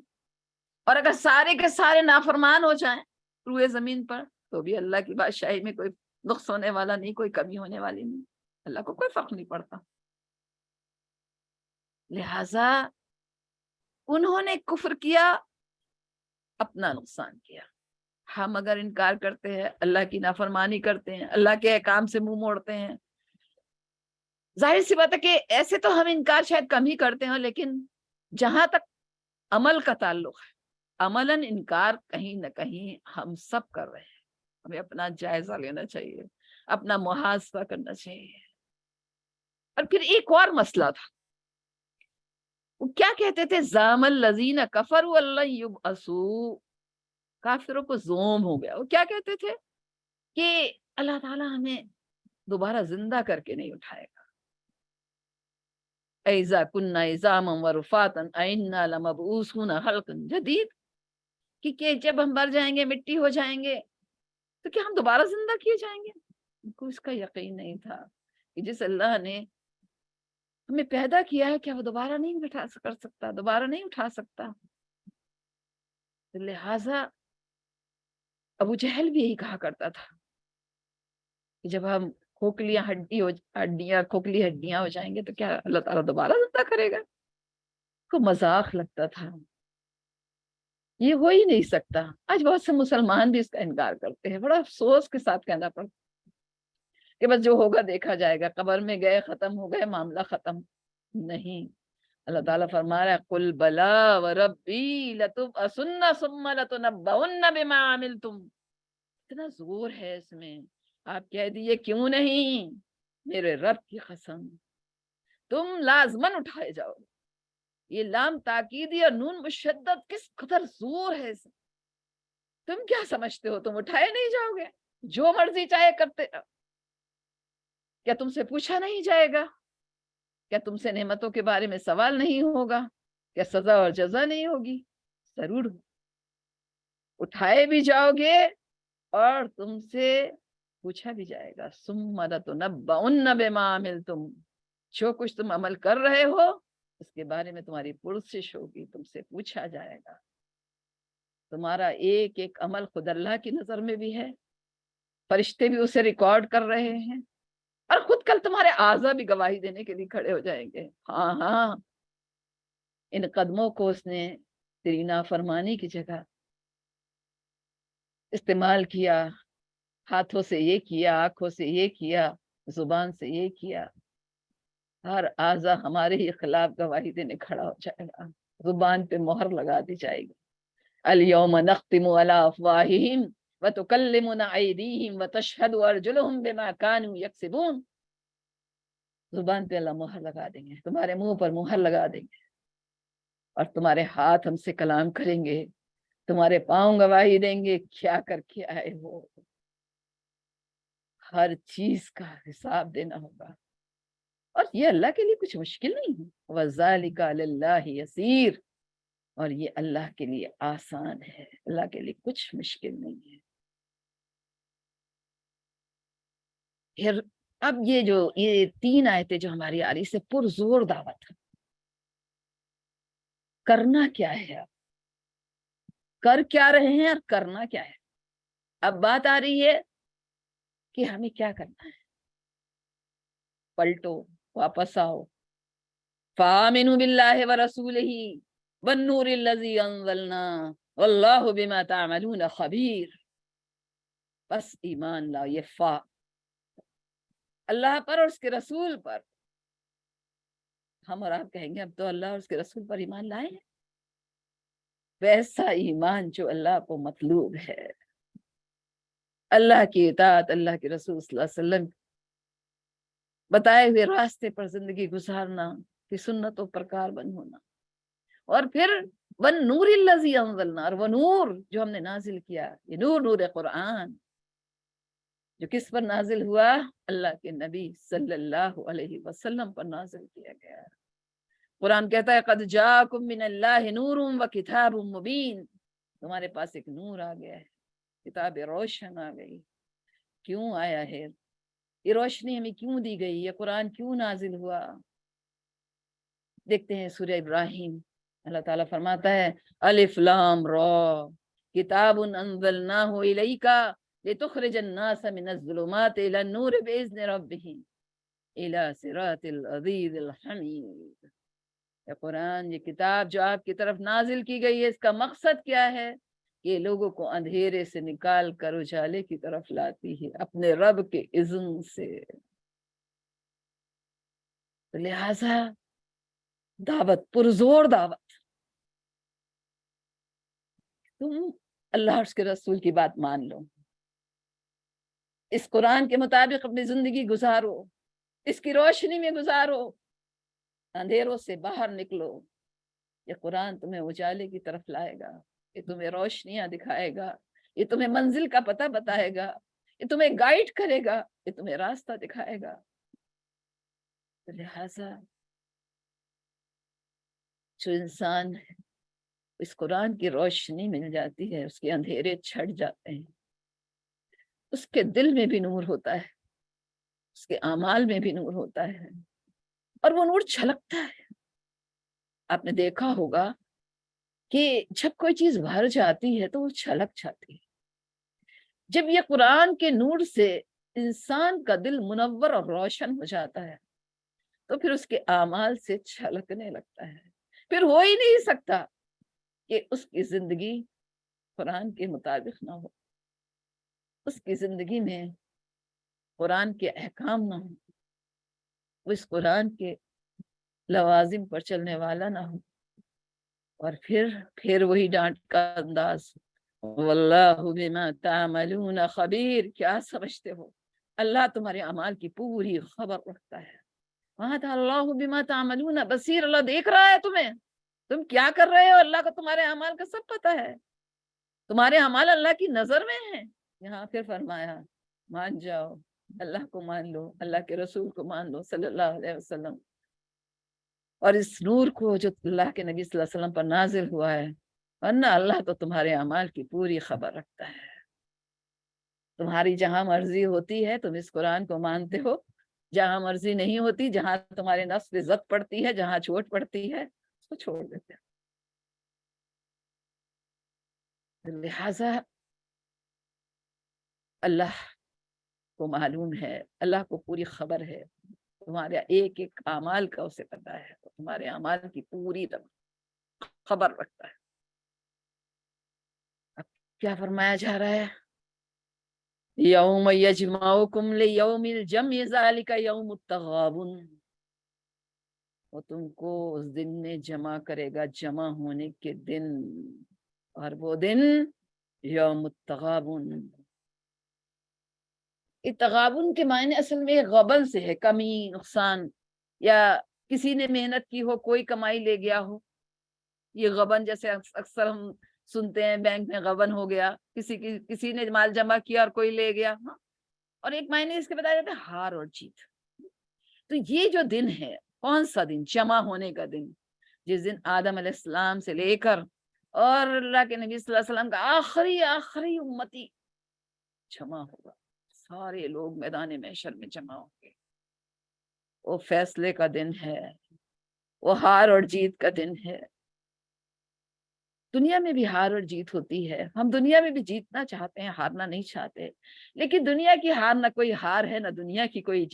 اور اگر سارے کے سارے نافرمان ہو جائیں روئے زمین پر تو بھی اللہ کی بادشاہی میں کوئی نقص ہونے والا نہیں، کوئی کمی ہونے والی نہیں، اللہ کو کوئی فرق نہیں پڑتا۔ لہذا انہوں نے کفر کیا، اپنا نقصان کیا۔ ہم اگر انکار کرتے ہیں، اللہ کی نافرمانی کرتے ہیں، اللہ کے احکام سے منہ موڑتے ہیں، ظاہر سی بات ہے کہ ایسے تو ہم انکار شاید کم ہی کرتے ہیں، لیکن جہاں تک عمل کا تعلق ہے، عملاً انکار کہیں نہ کہیں ہم سب کر رہے ہیں، ہمیں اپنا جائزہ لینا چاہیے، اپنا محاسبہ کرنا چاہیے۔ اور پھر ایک اور مسئلہ تھا، وہ کیا کہتے تھے؟ زام الذین کفروا اللہ یبعثو، کافروں کو زوم ہو گیا، وہ کیا کہتے تھے کہ اللہ تعالیٰ ہمیں دوبارہ زندہ کر کے نہیں اٹھائے گا. اِذَا كُنَّا عِظَامًا وَرُفَاتًا أَإِنَّا لَمَبْعُوثُونَ خَلْقًا جَدِيدًا، کہ جب ہم مر جائیں گے، مٹی ہو جائیں گے، تو کیا ہم دوبارہ زندہ کیے جائیں گے؟ ان کو اس کا یقین نہیں تھا کہ جس اللہ نے ہمیں پیدا کیا ہے کیا وہ دوبارہ نہیں کر سکتا، دوبارہ نہیں اٹھا سکتا. لہٰذا ابو جہل بھی یہی کہا کرتا تھا کہ جب ہم کھوکھلی ہڈیاں ہو جائیں گے تو کیا اللہ تعالیٰ دوبارہ زندہ کرے گا؟ کو مذاق لگتا تھا، یہ ہو ہی نہیں سکتا. آج بہت سے مسلمان بھی اس کا انکار کرتے ہیں، بڑا افسوس کے ساتھ کہنا پڑتا کہ بس جو ہوگا دیکھا جائے گا، قبر میں گئے ختم ہو گئے، معاملہ ختم. نہیں، اللہ تعالیٰ فرما رہا ہے قل بلا وربی لتبعثن ثم لتنبؤن بما عملتم. اتنا زور ہے اس میں، آپ کہہ دیے کیوں نہیں، میرے رب کی قسم تم لازمن اٹھائے جاؤ. یہ لام تاکیدی اور نون مشدد کس قدر زور ہے اس میں. تم کیا سمجھتے ہو تم اٹھائے نہیں جاؤ گے؟ جو مرضی چاہے کرتے، کیا تم سے پوچھا نہیں جائے گا؟ کیا تم سے نعمتوں کے بارے میں سوال نہیں ہوگا؟ کیا سزا اور جزا نہیں ہوگی؟ ضرور اٹھائے بھی جاؤ گے اور تم سے پوچھا بھی جائے گا. ثم لتنبؤن بما عملتم، جو کچھ تم عمل کر رہے ہو اس کے بارے میں تمہاری پرسش ہوگی، تم سے پوچھا جائے گا. تمہارا ایک ایک عمل خود اللہ کی نظر میں بھی ہے، فرشتے بھی اسے ریکارڈ کر رہے ہیں، اور خود کل تمہارے اعضا بھی گواہی دینے کے لیے کھڑے ہو جائیں گے. ہاں ہاں، ان قدموں کو اس نے تیری نافرمانی کی جگہ استعمال کیا، ہاتھوں سے یہ کیا، آنکھوں سے یہ کیا، زبان سے یہ کیا. ہر اعضا ہمارے ہی خلاف گواہی دینے کھڑا ہو جائے گا، زبان پہ مہر لگا دی جائے گی. الیوم نختم علی افواہہم وتکلمنا ایدیہم وتشہد ارجلہم بما کانوا یکسبون. زبان پہ اللہ مہر لگا دیں گے، تمہارے منہ پر مہر لگا دیں گے، اور تمہارے ہاتھ ہم سے کلام کریں گے، تمہارے پاؤں گواہی دیں گے کیا کر کے آئے ہو. ہر چیز کا حساب دینا ہوگا، اور یہ اللہ کے لیے کچھ مشکل نہیں ہے. وَذَلِكَ عَلَى اللَّهِ يَسِيرٌ، اور یہ اللہ کے لیے آسان ہے، اللہ کے لیے کچھ مشکل نہیں ہے. پھر اب یہ 3 آیتیں جو ہماری آ رہی سے پرزور دعوت ہے. کرنا کیا ہے، اب کر کیا رہے ہیں اور کرنا کیا ہے. اب بات آ رہی ہے کہ ہمیں کیا کرنا ہے. پلٹو، واپس آؤ. فآمنوا باللہ ورسولہ والنور الذی انزلنا واللہ بما تعملون خبیر. بس ایمان لاؤ، یہ فا اللہ پر اور اس کے رسول پر. ہم اور آپ کہیں گے اب تو اللہ اور اس کے رسول پر ایمان لائے ہیں، ویسا ایمان جو اللہ کو مطلوب ہے، اللہ کی اطاعت، اللہ کے رسول صلی اللہ علیہ وسلم بتائے ہوئے راستے پر زندگی گزارنا، کی سنتوں پر کاربند ہونا. اور پھر وَالنُّورِ الَّذِي أَنزَلْنَا، اور وہ نور جو ہم نے نازل کیا، یہ نور قرآن جو کس پر نازل ہوا؟ اللہ کے نبی صلی اللہ علیہ وسلم پر نازل کیا گیا. قرآن کہتا ہے قَدْ جَاءَكُم مِّنَ اللَّهِ نُورٌ وَكِتَابٌ مُّبِينٌ. تمہارے پاس ایک نور آ گیا ہے، کتاب روشن آ گئی. کیوں آیا ہے یہ روشنی، ہمیں کیوں دی گئی، یہ قرآن کیوں نازل ہوا؟ دیکھتے ہیں سورہ ابراہیم، اللہ تعالیٰ فرماتا ہے الف لام را کتاب انزلناہ الیک لتخرج الناس من الظلمات الى النور باذن ربهم الى صراط العزیز الحمید. یہ قرآن، یہ کتاب جو آپ کی طرف نازل کی گئی ہے، اس کا مقصد کیا ہے؟ کہ لوگوں کو اندھیرے سے نکال کر اجالے کی طرف لاتی ہے اپنے رب کے اذن سے. لہذا دعوت، پرزور دعوت. تم اللہ اور اس کے رسول کی بات مان لو، اس قرآن کے مطابق اپنی زندگی گزارو، اس کی روشنی میں گزارو، اندھیروں سے باہر نکلو. یہ قرآن تمہیں اجالے کی طرف لائے گا، یہ تمہیں روشنیاں دکھائے گا، یہ تمہیں منزل کا پتہ بتائے گا، یہ تمہیں گائیڈ کرے گا، یہ تمہیں راستہ دکھائے گا۔ لہٰذا جو انسان اس قرآن کی روشنی مل جاتی ہے، اس کے اندھیرے چھٹ جاتے ہیں، اس کے دل میں بھی نور ہوتا ہے، اس کے اعمال میں بھی نور ہوتا ہے، اور وہ نور چھلکتا ہے۔ آپ نے دیکھا ہوگا کہ جب کوئی چیز بھر جاتی ہے تو وہ چھلک جاتی ہے۔ جب یہ قرآن کے نور سے انسان کا دل منور اور روشن ہو جاتا ہے تو پھر اس کے اعمال سے چھلکنے لگتا ہے۔ پھر ہو ہی نہیں سکتا کہ اس کی زندگی قرآن کے مطابق نہ ہو، اس کی زندگی میں قرآن کے احکام نہ ہو، وہ اس قرآن کے لوازم پر چلنے والا نہ ہو۔ اور پھر وہی ڈانٹ کا انداز، واللہ بما تعملون خبیر، کیا سمجھتے ہو اللہ تمہارے اعمال کی پوری خبر رکھتا ہے۔ وہاں تھا اللہ بما تعملون بصیر، اللہ دیکھ رہا ہے تم کیا کر رہے ہو، اللہ کو تمہارے اعمال کا سب پتہ ہے، تمہارے اعمال اللہ کی نظر میں ہیں۔ یہاں پھر فرمایا مان جاؤ، اللہ کو مان لو، اللہ کے رسول کو مان لو صلی اللہ علیہ وسلم، اور اس نور کو جو اللہ کے نبی صلی اللہ علیہ وسلم پر نازل ہوا ہے، ورنہ اللہ تو تمہارے اعمال کی پوری خبر رکھتا ہے۔ تمہاری جہاں مرضی ہوتی ہے تم اس قرآن کو مانتے ہو، جہاں مرضی نہیں ہوتی، جہاں تمہارے نفس پہ زد پڑتی ہے، جہاں چوٹ پڑتی ہے، اس کو چھوڑ دیتے ہیں۔ لہٰذا اللہ کو معلوم ہے، اللہ کو پوری خبر ہے، تمہارے ایک ایک اعمال کا اسے پتا ہے، تمہارے اعمال کی پوری خبر رکھتا ہے۔ اب کیا فرمایا جا رہا ہے؟ یوم یجمعکم لیوم الجمع ذالک یوم التغابن، وہ تم کو اس دن میں جمع کرے گا، جمع ہونے کے دن، اور وہ دن یوم التغابن۔ تغابن کے معنی اصل میں غبن سے ہے، کمی، نقصان، یا کسی نے محنت کی ہو، کوئی کمائی لے گیا ہو، یہ غبن جیسے اکثر ہم سنتے ہیں بینک میں غبن ہو گیا، کسی نے مال جمع کیا اور کوئی لے گیا۔ اور ایک معنی اس کے بتایا جاتا ہے ہار اور جیت۔ تو یہ جو دن ہے، کون سا دن؟ جمع ہونے کا دن، جس دن آدم علیہ السلام سے لے کر اور اللہ کے نبی صلی اللہ علیہ وسلم کا آخری امتی جمع ہوگا، سارے لوگ میدان محشر میں جمع ہوں گے۔ وہ فیصلے کا دن ہے، وہ ہار اور جیت کا دن ہے۔ دنیا میں بھی ہار اور جیت ہوتی ہے، ہم دنیا میں بھی جیتنا چاہتے ہیں، ہارنا نہیں چاہتے، لیکن دنیا کی ہار نہ کوئی ہار ہے، نہ دنیا کی کوئی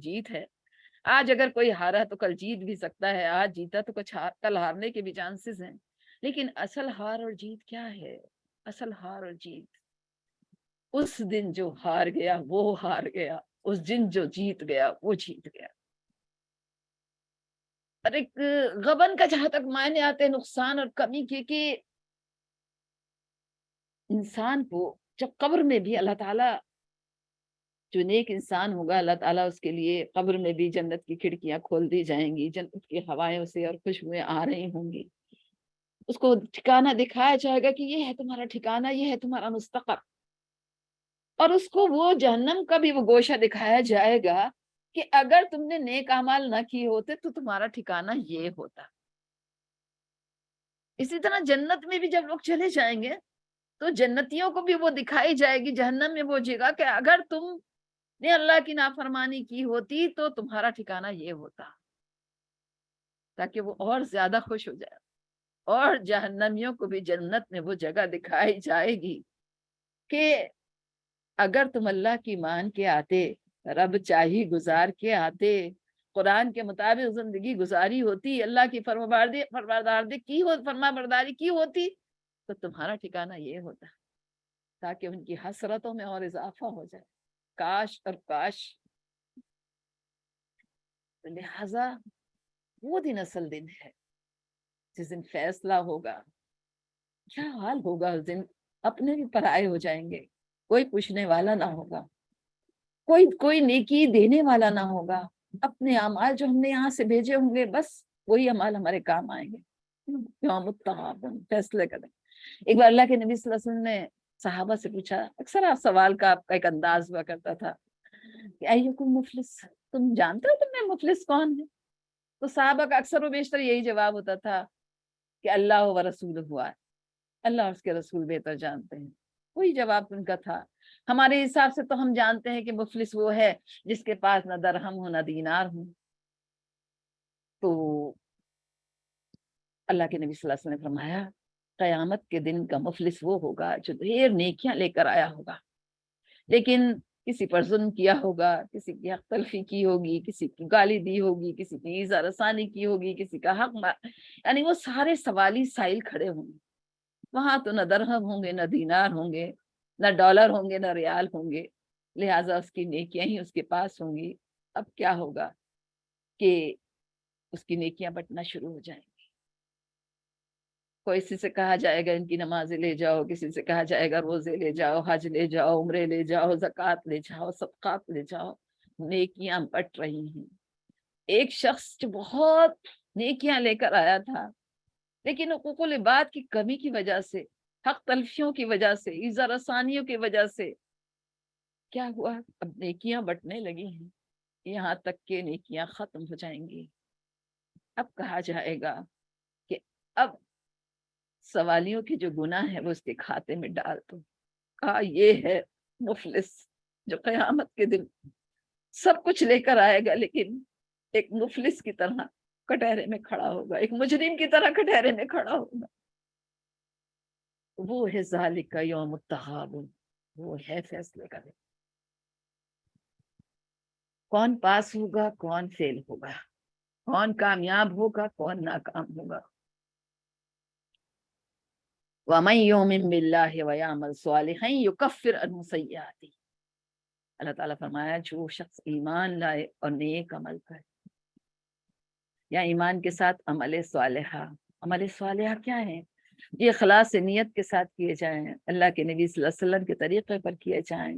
جیت ہے۔ آج اگر کوئی ہارا تو کل جیت بھی سکتا ہے، آج جیتا تو کل ہارنے کے بھی چانسز ہیں، لیکن اصل ہار اور جیت کیا ہے؟ اصل ہار اور جیت اس دن جو ہار گیا وہ ہار گیا، اس دن جو جیت گیا وہ جیت گیا۔ اور ایک غبن کا جہاں تک معنی آتے ہیں نقصان اور کمی کے، کہ انسان کو جب قبر میں بھی اللہ تعالیٰ، جو نیک انسان ہوگا اللہ تعالیٰ اس کے لیے قبر میں بھی جنت کی کھڑکیاں کھول دی جائیں گی، جنت کی ہوائیں اسے اور خوشبوئیں آ رہی ہوں گی، اس کو ٹھکانہ دکھایا جائے گا کہ یہ ہے تمہارا ٹھکانہ، یہ ہے تمہارا مستقر، اور اس کو وہ جہنم کا بھی وہ گوشہ دکھایا جائے گا کہ اگر تم نے نیک اعمال نہ کیے ہوتے تو تمہارا ٹھکانہ یہ ہوتا۔ اسی طرح جنت میں بھی جب لوگ چلے جائیں گے تو جنتیوں کو بھی وہ دکھائی جائے گی جہنم میں وہ جگہ کہ اگر تم نے اللہ کی نافرمانی کی ہوتی تو تمہارا ٹھکانہ یہ ہوتا، تاکہ وہ اور زیادہ خوش ہو جائے۔ اور جہنمیوں کو بھی جنت میں وہ جگہ دکھائی جائے گی کہ اگر تم اللہ کی مان کے آتے، رب چاہی گزار کے آتے، قرآن کے مطابق زندگی گزاری ہوتی، اللہ کی فرما برداری کی ہوتی تو تمہارا ٹھکانہ یہ ہوتا، تاکہ ان کی حسرتوں میں اور اضافہ ہو جائے، کاش اور کاش۔ لہذا وہ دن اصل دن ہے جس دن فیصلہ ہوگا۔ کیا حال ہوگا اس دن؟ اپنے بھی پرائے ہو جائیں گے، کوئی پوچھنے والا نہ ہوگا، کوئی نیکی دینے والا نہ ہوگا، اپنے اعمال جو ہم نے یہاں سے بھیجے ہوں گے بس وہی اعمال ہمارے کام آئیں گے۔ یوم التغابن، فیصلے کریں۔ ایک بار اللہ کے نبی صلی اللہ علیہ وسلم نے صحابہ سے پوچھا، اکثر آپ سوال کا آپ کا ایک انداز ہوا کرتا تھا کہ ایکم مفلس، تم جانتے ہو تم میں مفلس کون ہے؟ تو صحابہ کا اکثر و بیشتر یہی جواب ہوتا تھا کہ اللہ و رسول ہوا ہے، اللہ اور اس کے رسول بہتر جانتے ہیں۔ وہی جواب ان کا تھا۔ ہمارے حساب سے تو ہم جانتے ہیں کہ مفلس وہ ہے جس کے پاس نہ درہم ہو نہ دینار ہو۔ تو اللہ کے نبی صلی اللہ علیہ وسلم نے فرمایا قیامت کے دن کا مفلس وہ ہوگا جو ڈھیر نیکیاں لے کر آیا ہوگا، لیکن کسی پر ظلم کیا ہوگا، کسی کی حق تلفی کی ہوگی، کسی کی گالی دی ہوگی، کسی کی ایذا رسانی کی ہوگی، کسی کا حق یعنی وہ سارے سوالی سائل کھڑے ہوں گے۔ وہاں تو نہ درہم ہوں گے، نہ دینار ہوں گے، نہ ڈالر ہوں گے، نہ ریال ہوں گے، لہٰذا اس کی نیکیاں ہی اس کے پاس ہوں گی۔ اب کیا ہوگا کہ اس کی نیکیاں بٹنا شروع ہو جائیں گی۔ کوئی سے کہا جائے گا ان کی نمازیں لے جاؤ، کسی سے کہا جائے گا روزے لے جاؤ، حج لے جاؤ، عمرے لے جاؤ، زکوٰۃ لے جاؤ، صدقات لے جاؤ، نیکیاں بٹ رہی ہیں۔ ایک شخص جو بہت نیکیاں لے کر آیا تھا، لیکن حقوق العباد کی کمی کی وجہ سے، حق تلفیوں کی وجہ سے، ایذا رسانیوں کی وجہ سے کیا ہوا؟ اب نیکیاں بٹنے لگی ہیں، یہاں تک کہ نیکیاں ختم ہو جائیں گی۔ اب کہا جائے گا کہ اب سوالیوں کے جو گناہ ہے وہ اس کے کھاتے میں ڈال دو۔ کہا یہ ہے مفلس جو قیامت کے دن سب کچھ لے کر آئے گا، لیکن ایک مفلس کی طرح کٹہرے میں کھڑا ہوگا، ایک مجرم کی طرح کٹہرے میں کھڑا ہوگا۔ وہ ہے ذالک یوم التغابن، وہ ہے فیصلے کا دن۔ کون پاس ہوگا، کون فیل ہوگا، کون کامیاب ہوگا، کون ناکام ہوگا۔ وَمَن يُؤْمِن بِاللَّهِ وَيَعْمَلْ صَالِحًا يُكَفِّرْ عَنْهُ سَيِّئَاتِهِ، اللہ تعالیٰ فرمایا جو شخص ایمان لائے اور نیک عمل کرے، یا ایمان کے ساتھ عمل صالحہ۔ عمل صالحہ کیا ہے؟ یہ اخلاص نیت کے ساتھ کیے جائیں، اللہ کے نبی صلی اللہ علیہ وسلم کے طریقے پر کیے جائیں،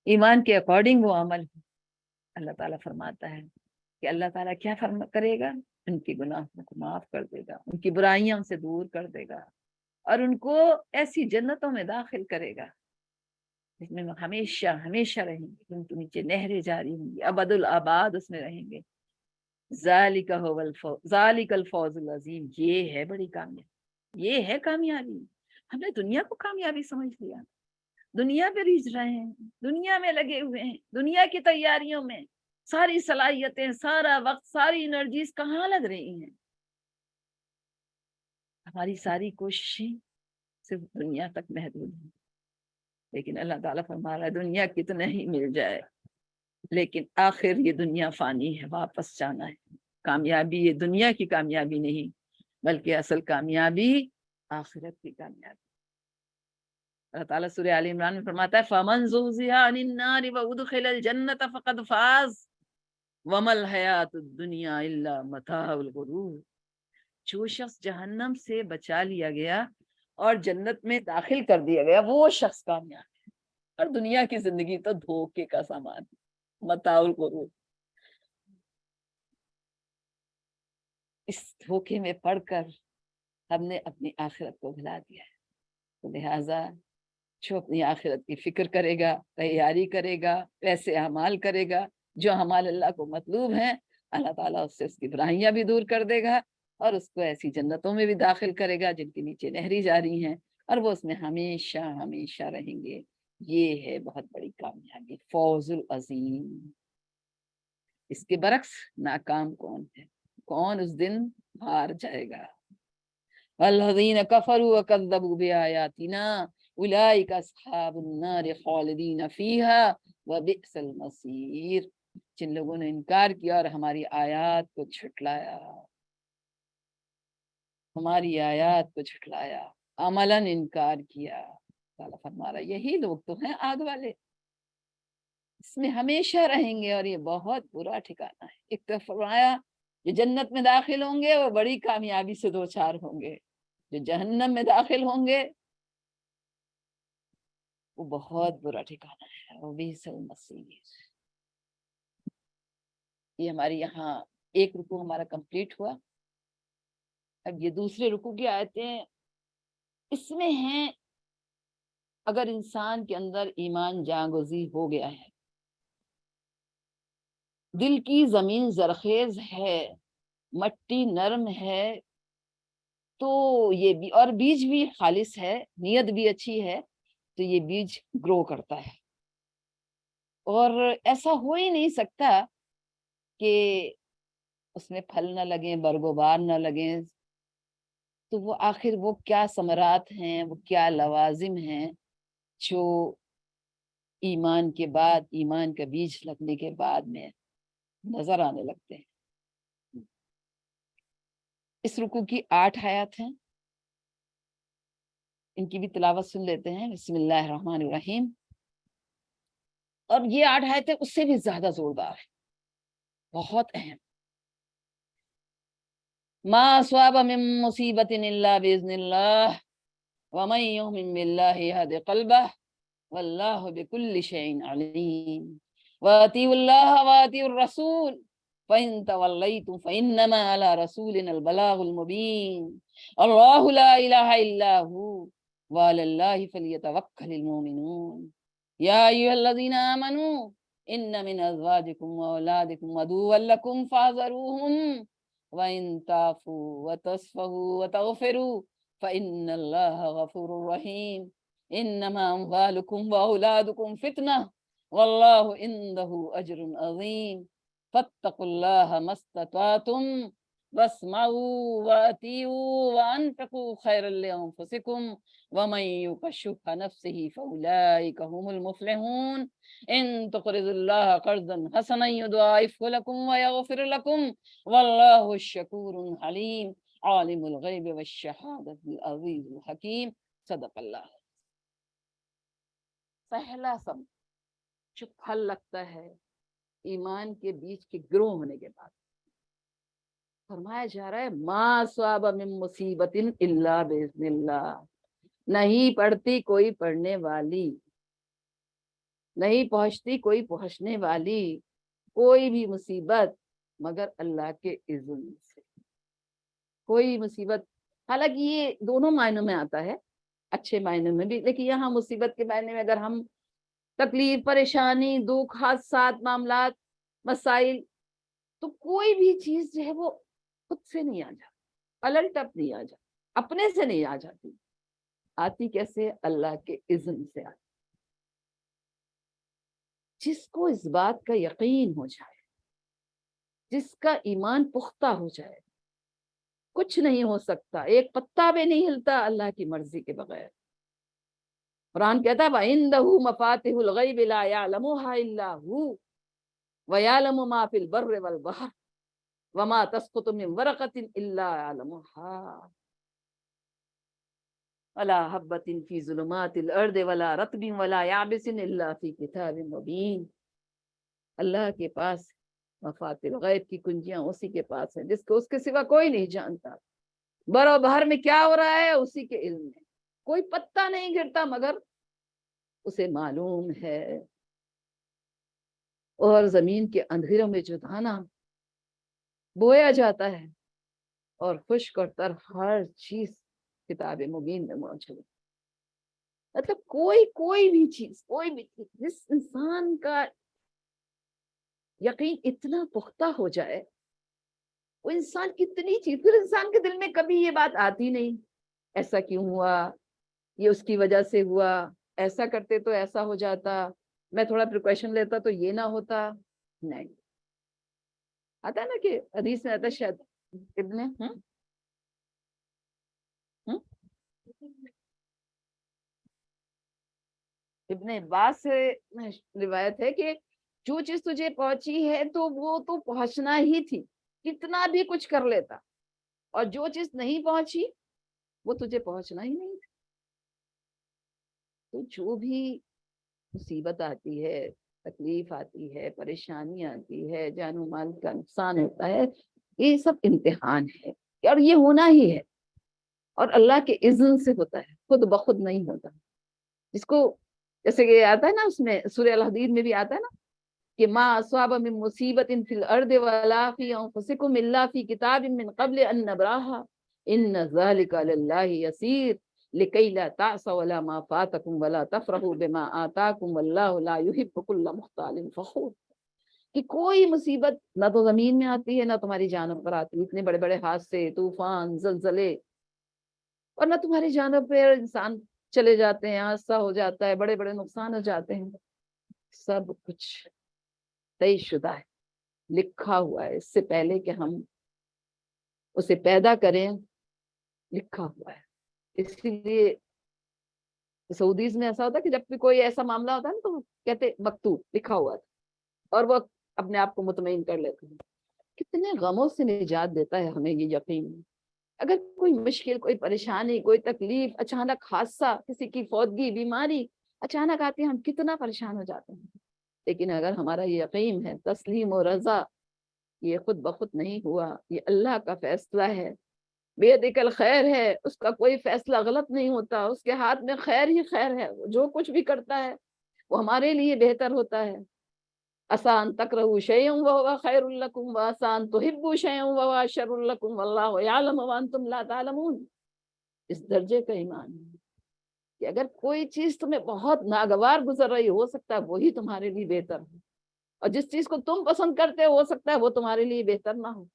ایمان کے اکارڈنگ وہ عمل۔ اللہ تعالیٰ فرماتا ہے کہ اللہ تعالیٰ کیا کرے گا؟ ان کے گناہوں کو معاف کر دے گا، ان کی برائیاں سے دور کر دے گا، اور ان کو ایسی جنتوں میں داخل کرے گا جس میں ہمیشہ ہمیشہ رہیں گے، ان کے نیچے نہریں جاری ہوں گی، ابد الآباد اس میں رہیں گے۔ ذالک هو الفوز، ذالک الفوز العظیم، یہ ہے بڑی کامیابی، یہ ہے کامیابی۔ ہم نے دنیا کو کامیابی سمجھ لیا، دنیا پہ ریجھ رہے ہیں، دنیا میں لگے ہوئے ہیں، دنیا کی تیاریوں میں ساری صلاحیتیں، سارا وقت، ساری انرجیز کہاں لگ رہی ہیں؟ ہماری ساری کوششیں صرف دنیا تک محدود ہیں، لیکن اللہ تعالیٰ فرما رہا ہے دنیا کتنے ہی مل جائے، لیکن آخر یہ دنیا فانی ہے، واپس جانا ہے۔ کامیابی یہ دنیا کی کامیابی نہیں، بلکہ اصل کامیابی آخرت کی کامیابی۔ اللہ تعالیٰ سورہ آل عمران میں فرماتا ہے فَمَنْ زُحْزِحَ عَنِ النَّارِ وَأُدْخِلَ الْجَنَّةَ فَقَدْ فَازَ وَمَا الْحَيَاةُ الدُّنْيَا إِلَّا مَتَاعُ الْغُرُورِ۔ جو شخص جہنم سے بچا لیا گیا اور جنت میں داخل کر دیا گیا، وہ شخص کامیاب ہے، اور دنیا کی زندگی تو دھوکے کا سامان، متاع الغرور۔ اس دھوکے میں پڑ کر ہم نے اپنی آخرت کو بھلا دیا ہے۔ تو لہٰذا جو اپنی آخرت کی فکر کرے گا، تیاری کرے گا، ویسے اعمال کرے گا جو اعمال اللہ کو مطلوب ہیں، اللہ تعالیٰ اس سے اس کی برائیاں بھی دور کر دے گا، اور اس کو ایسی جنتوں میں بھی داخل کرے گا جن کے نیچے نہری جاری ہیں، اور وہ اس میں ہمیشہ ہمیشہ رہیں گے۔ یہ ہے بہت بڑی کامیابی، فوز العظیم۔ اس کے برعکس ناکام کون ہے؟ کون اس دن ہار جائے گا؟ والذین کفروا وکذبوا بآیاتنا اولئک اصحاب النار خالدین فیہا وبئس المصیر۔ جن لوگوں نے انکار کیا اور ہماری آیات کو جھٹلایا، ہماری آیات کو جھٹلایا، عملاً انکار کیا، اللہ فرما رہا یہی لوگ تو ہیں آگ والے، اس میں ہمیشہ رہیں گے، اور یہ بہت برا ٹھکانہ ہے۔ ایک تو فرمایا جو جنت میں داخل ہوں گے وہ بڑی کامیابی سے دوچار ہوں گے، جو جہنم میں داخل ہوں گے وہ بہت برا ٹھکانہ ہے، وہ بئس المصیر۔ یہ ہماری یہاں ایک رکوع ہمارا کمپلیٹ ہوا۔ اب یہ دوسرے رکوع کی آیتیں اس میں ہیں، اگر انسان کے اندر ایمان جاگزی ہو گیا ہے، دل کی زمین زرخیز ہے، مٹی نرم ہے، تو یہ بھی، اور بیج بھی خالص ہے، نیت بھی اچھی ہے، تو یہ بیج گرو کرتا ہے۔ اور ایسا ہو ہی نہیں سکتا کہ اس میں پھل نہ لگیں، برگوبار نہ لگیں، تو وہ آخر وہ کیا ثمرات ہیں، وہ کیا لوازم ہیں جو ایمان کے بعد، ایمان کا بیج لگنے کے بعد میں نظر آنے لگتے ہیں۔ اس رکوع کی 8 آیات ہیں، ان کی بھی تلاوت سن لیتے ہیں۔ بسم اللہ الرحمن الرحیم۔ اور یہ 8 آیتیں اس سے بھی زیادہ زوردار ہیں، بہت اہم۔ ما اصاب من مصیبت الا باذن اللہ ومن یؤمن باللہ یہد قلبہ واللہ بکل شیء علیم واتیعوا اللہ واتیعوا الرسول فإن توليتم فإنما على رسولنا البلاغ المبين اللہ لا الہ الا هو وعلى اللہ فلیتوکل المؤمنون یا ایھا الذین آمنوا ان من ازواجکم واولادکم عدوا لکم فاحذروہم وَإِن تَعْفُوا وَتَصْفَحُوا وَتَغْفِرُوا فَإِنَّ اللَّهَ غَفُورٌ رَحِيمٌ إِنَّمَا أَمْوَالُكُمْ وَأَوْلَادُكُمْ فِتْنَةٌ وَاللَّهُ عِندَهُ أَجْرٌ عَظِيمٌ فَاتَّقُوا اللَّهَ مَا اسْتَطَعْتُمْ وَاسْمَعُوا وَأَطِيعُوا وَأَنفِقُوا خَيْرًا لِأَنفُسِكُمْ وَمَن يُوقَ شُحَّ نَفْسِهِ فَأُولَٰئِكَ هُمُ المفلحون إن تقرضوا الله قرضا حسنا يضاعفه لكم ويغفر لكم والله الشكور الحليم عالم الغيب والشهادة العزيز الحكيم صدق اللہ۔ پہلا سب جو پھل لگتا ہے ایمان کے بیج کے گرو ہونے کے بعد، فرمایا جا رہا ہے ما اصاب من مصیبت الا باذن اللہ، نہیں پڑتی کوئی پڑھنے والی، نہیں پہنچتی کوئی پہنچنے والی کوئی بھی مصیبت مگر اللہ کے اذن سے۔ کوئی مصیبت، حالانکہ یہ دونوں معنوں میں آتا ہے، اچھے معنوں میں بھی، لیکن یہاں مصیبت کے معنی میں اگر ہم تکلیف، پریشانی، دکھ، حادثات، معاملات، مسائل، تو کوئی بھی چیز جو ہے وہ خود سے نہیں آ جاتی، الٹ اپ نہیں آ جاتی، اپنے سے نہیں آ جاتی، آتی کیسے؟ اللہ کے اذن سے آتی۔ جس کو اس بات کا یقین ہو جائے، جس کا ایمان پختہ ہو جائے، کچھ نہیں ہو سکتا، ایک پتا بھی نہیں ہلتا اللہ کی مرضی کے بغیر۔ قرآن کہتا ہے وَعِندَهُ مَفَاتِحُ الْغَيْبِ لَا يَعْلَمُهَا إِلَّا هُوَ وَيَعْلَمُ مَا فِي الْبَرِّ وَالْبَحْرِ وَمَا تَسْقُطُ مِنْ وَرَقَةٍ إِلَّا يَعْلَمُهَا وَلَا حَبَّةٍ فِي ظُلُمَاتِ الْأَرْضِ وَلَا رَطْبٍ وَلَا يَابِسٍ إِلَّا فِي كِتَابٍ مُبِينٍ۔ اللہ کے پاس مفاتیح الغیب کی کنجیاں اسی کے پاس ہیں، جس کو اس کے سوا کوئی نہیں جانتا۔ بر و بحر میں کیا ہو رہا ہے اسی کے علم میں، کوئی پتا نہیں گرتا مگر اسے معلوم ہے۔ اور زمین کے اندھیروں میں جو دانا بویا جاتا ہے اور خشک اور تر ہر چیز کتاب مبین میں موجود ہے۔ مطلب کوئی بھی چیز، جس انسان کا یقین اتنا پختہ ہو جائے، وہ انسان کتنی چیز، پھر انسان کے دل میں کبھی یہ بات آتی نہیں ایسا کیوں ہوا، یہ اس کی وجہ سے ہوا، ایسا کرتے تو ایسا ہو جاتا، میں تھوڑا پریکاشن لیتا تو یہ نہ ہوتا، نہیں آتا نا کہ حدیث میں آتا شاید ابن عباس سے روایت ہے کہ جو چیز تجھے پہنچی ہے تو وہ تو پہنچنا ہی تھی، کتنا بھی کچھ کر لیتا، اور جو چیز نہیں پہنچی وہ تجھے پہنچنا ہی نہیں تھی۔ تو جو بھی مصیبت آتی ہے، تکلیف آتی ہے، پریشانی آتی ہے، جان و مال کا نقصان ہوتا ہے، یہ سب امتحان ہے اور یہ ہونا ہی ہے، اور اللہ کے اذن سے ہوتا ہے، خود بخود نہیں ہوتا۔ جس کو جیسے کہ آتا ہے نا، اس میں سورہ الحدید میں بھی آتا ہے نا کہ ما اصاب من مصیبت فی الارض ولا فی انفسکم الا فی کتاب من قبل ان نبراها ان ذالک علی اللہ یسیر لکی لا تعصوا علی ما فاتکم ولا تفرحوا بما آتاکم واللہ لا یحب کل مختال فخور، کہ کوئی مصیبت نہ تو زمین میں آتی ہے نہ تمہاری جانب پر آتی ہے، اتنے بڑے بڑے حادثے، طوفان، زلزلے، اور نہ تمہاری جانب پہ انسان چلے جاتے ہیں، حادثہ ہو جاتا ہے، بڑے بڑے نقصان ہو جاتے ہیں، سب کچھ طے شدہ ہے، لکھا ہوا ہے اس سے پہلے کہ ہم اسے پیدا کریں، لکھا ہوا ہے۔ اس لیے سعودیز میں ایسا ہوتا ہے کہ جب بھی کوئی ایسا معاملہ ہوتا ہے نا تو وہ کہتے مکتوب، لکھا ہوا تھا، اور وہ اپنے آپ کو مطمئن کر لیتے ہیں۔ کتنے غموں سے نجات دیتا ہے ہمیں یہ یقین۔ اگر کوئی مشکل، کوئی پریشانی، کوئی تکلیف، اچانک حادثہ، کسی کی فوتگی، بیماری اچانک آتی ہے، ہم کتنا پریشان ہو جاتے ہیں، لیکن اگر ہمارا یہ یقین ہے، تسلیم و رضا، یہ خود بخود نہیں ہوا، یہ اللہ کا فیصلہ ہے، بیدک الخیر ہے، اس کا کوئی فیصلہ غلط نہیں ہوتا، اس کے ہاتھ میں خیر ہی خیر ہے، وہ جو کچھ بھی کرتا ہے وہ ہمارے لیے بہتر ہوتا ہے۔ آسان تکرہوا شیئا وہو خیر لکم وآسان تحبوا شیئا وہو شر لکم واللہ یعلم وانتم لا تعلمون۔ اس درجے کا ایمان ہے کہ اگر کوئی چیز تمہیں بہت ناگوار گزر رہی، ہو سکتا ہے وہی تمہارے لیے بہتر ہو، اور جس چیز کو تم پسند کرتے ہو سکتا ہے وہ تمہارے لیے بہتر نہ ہو۔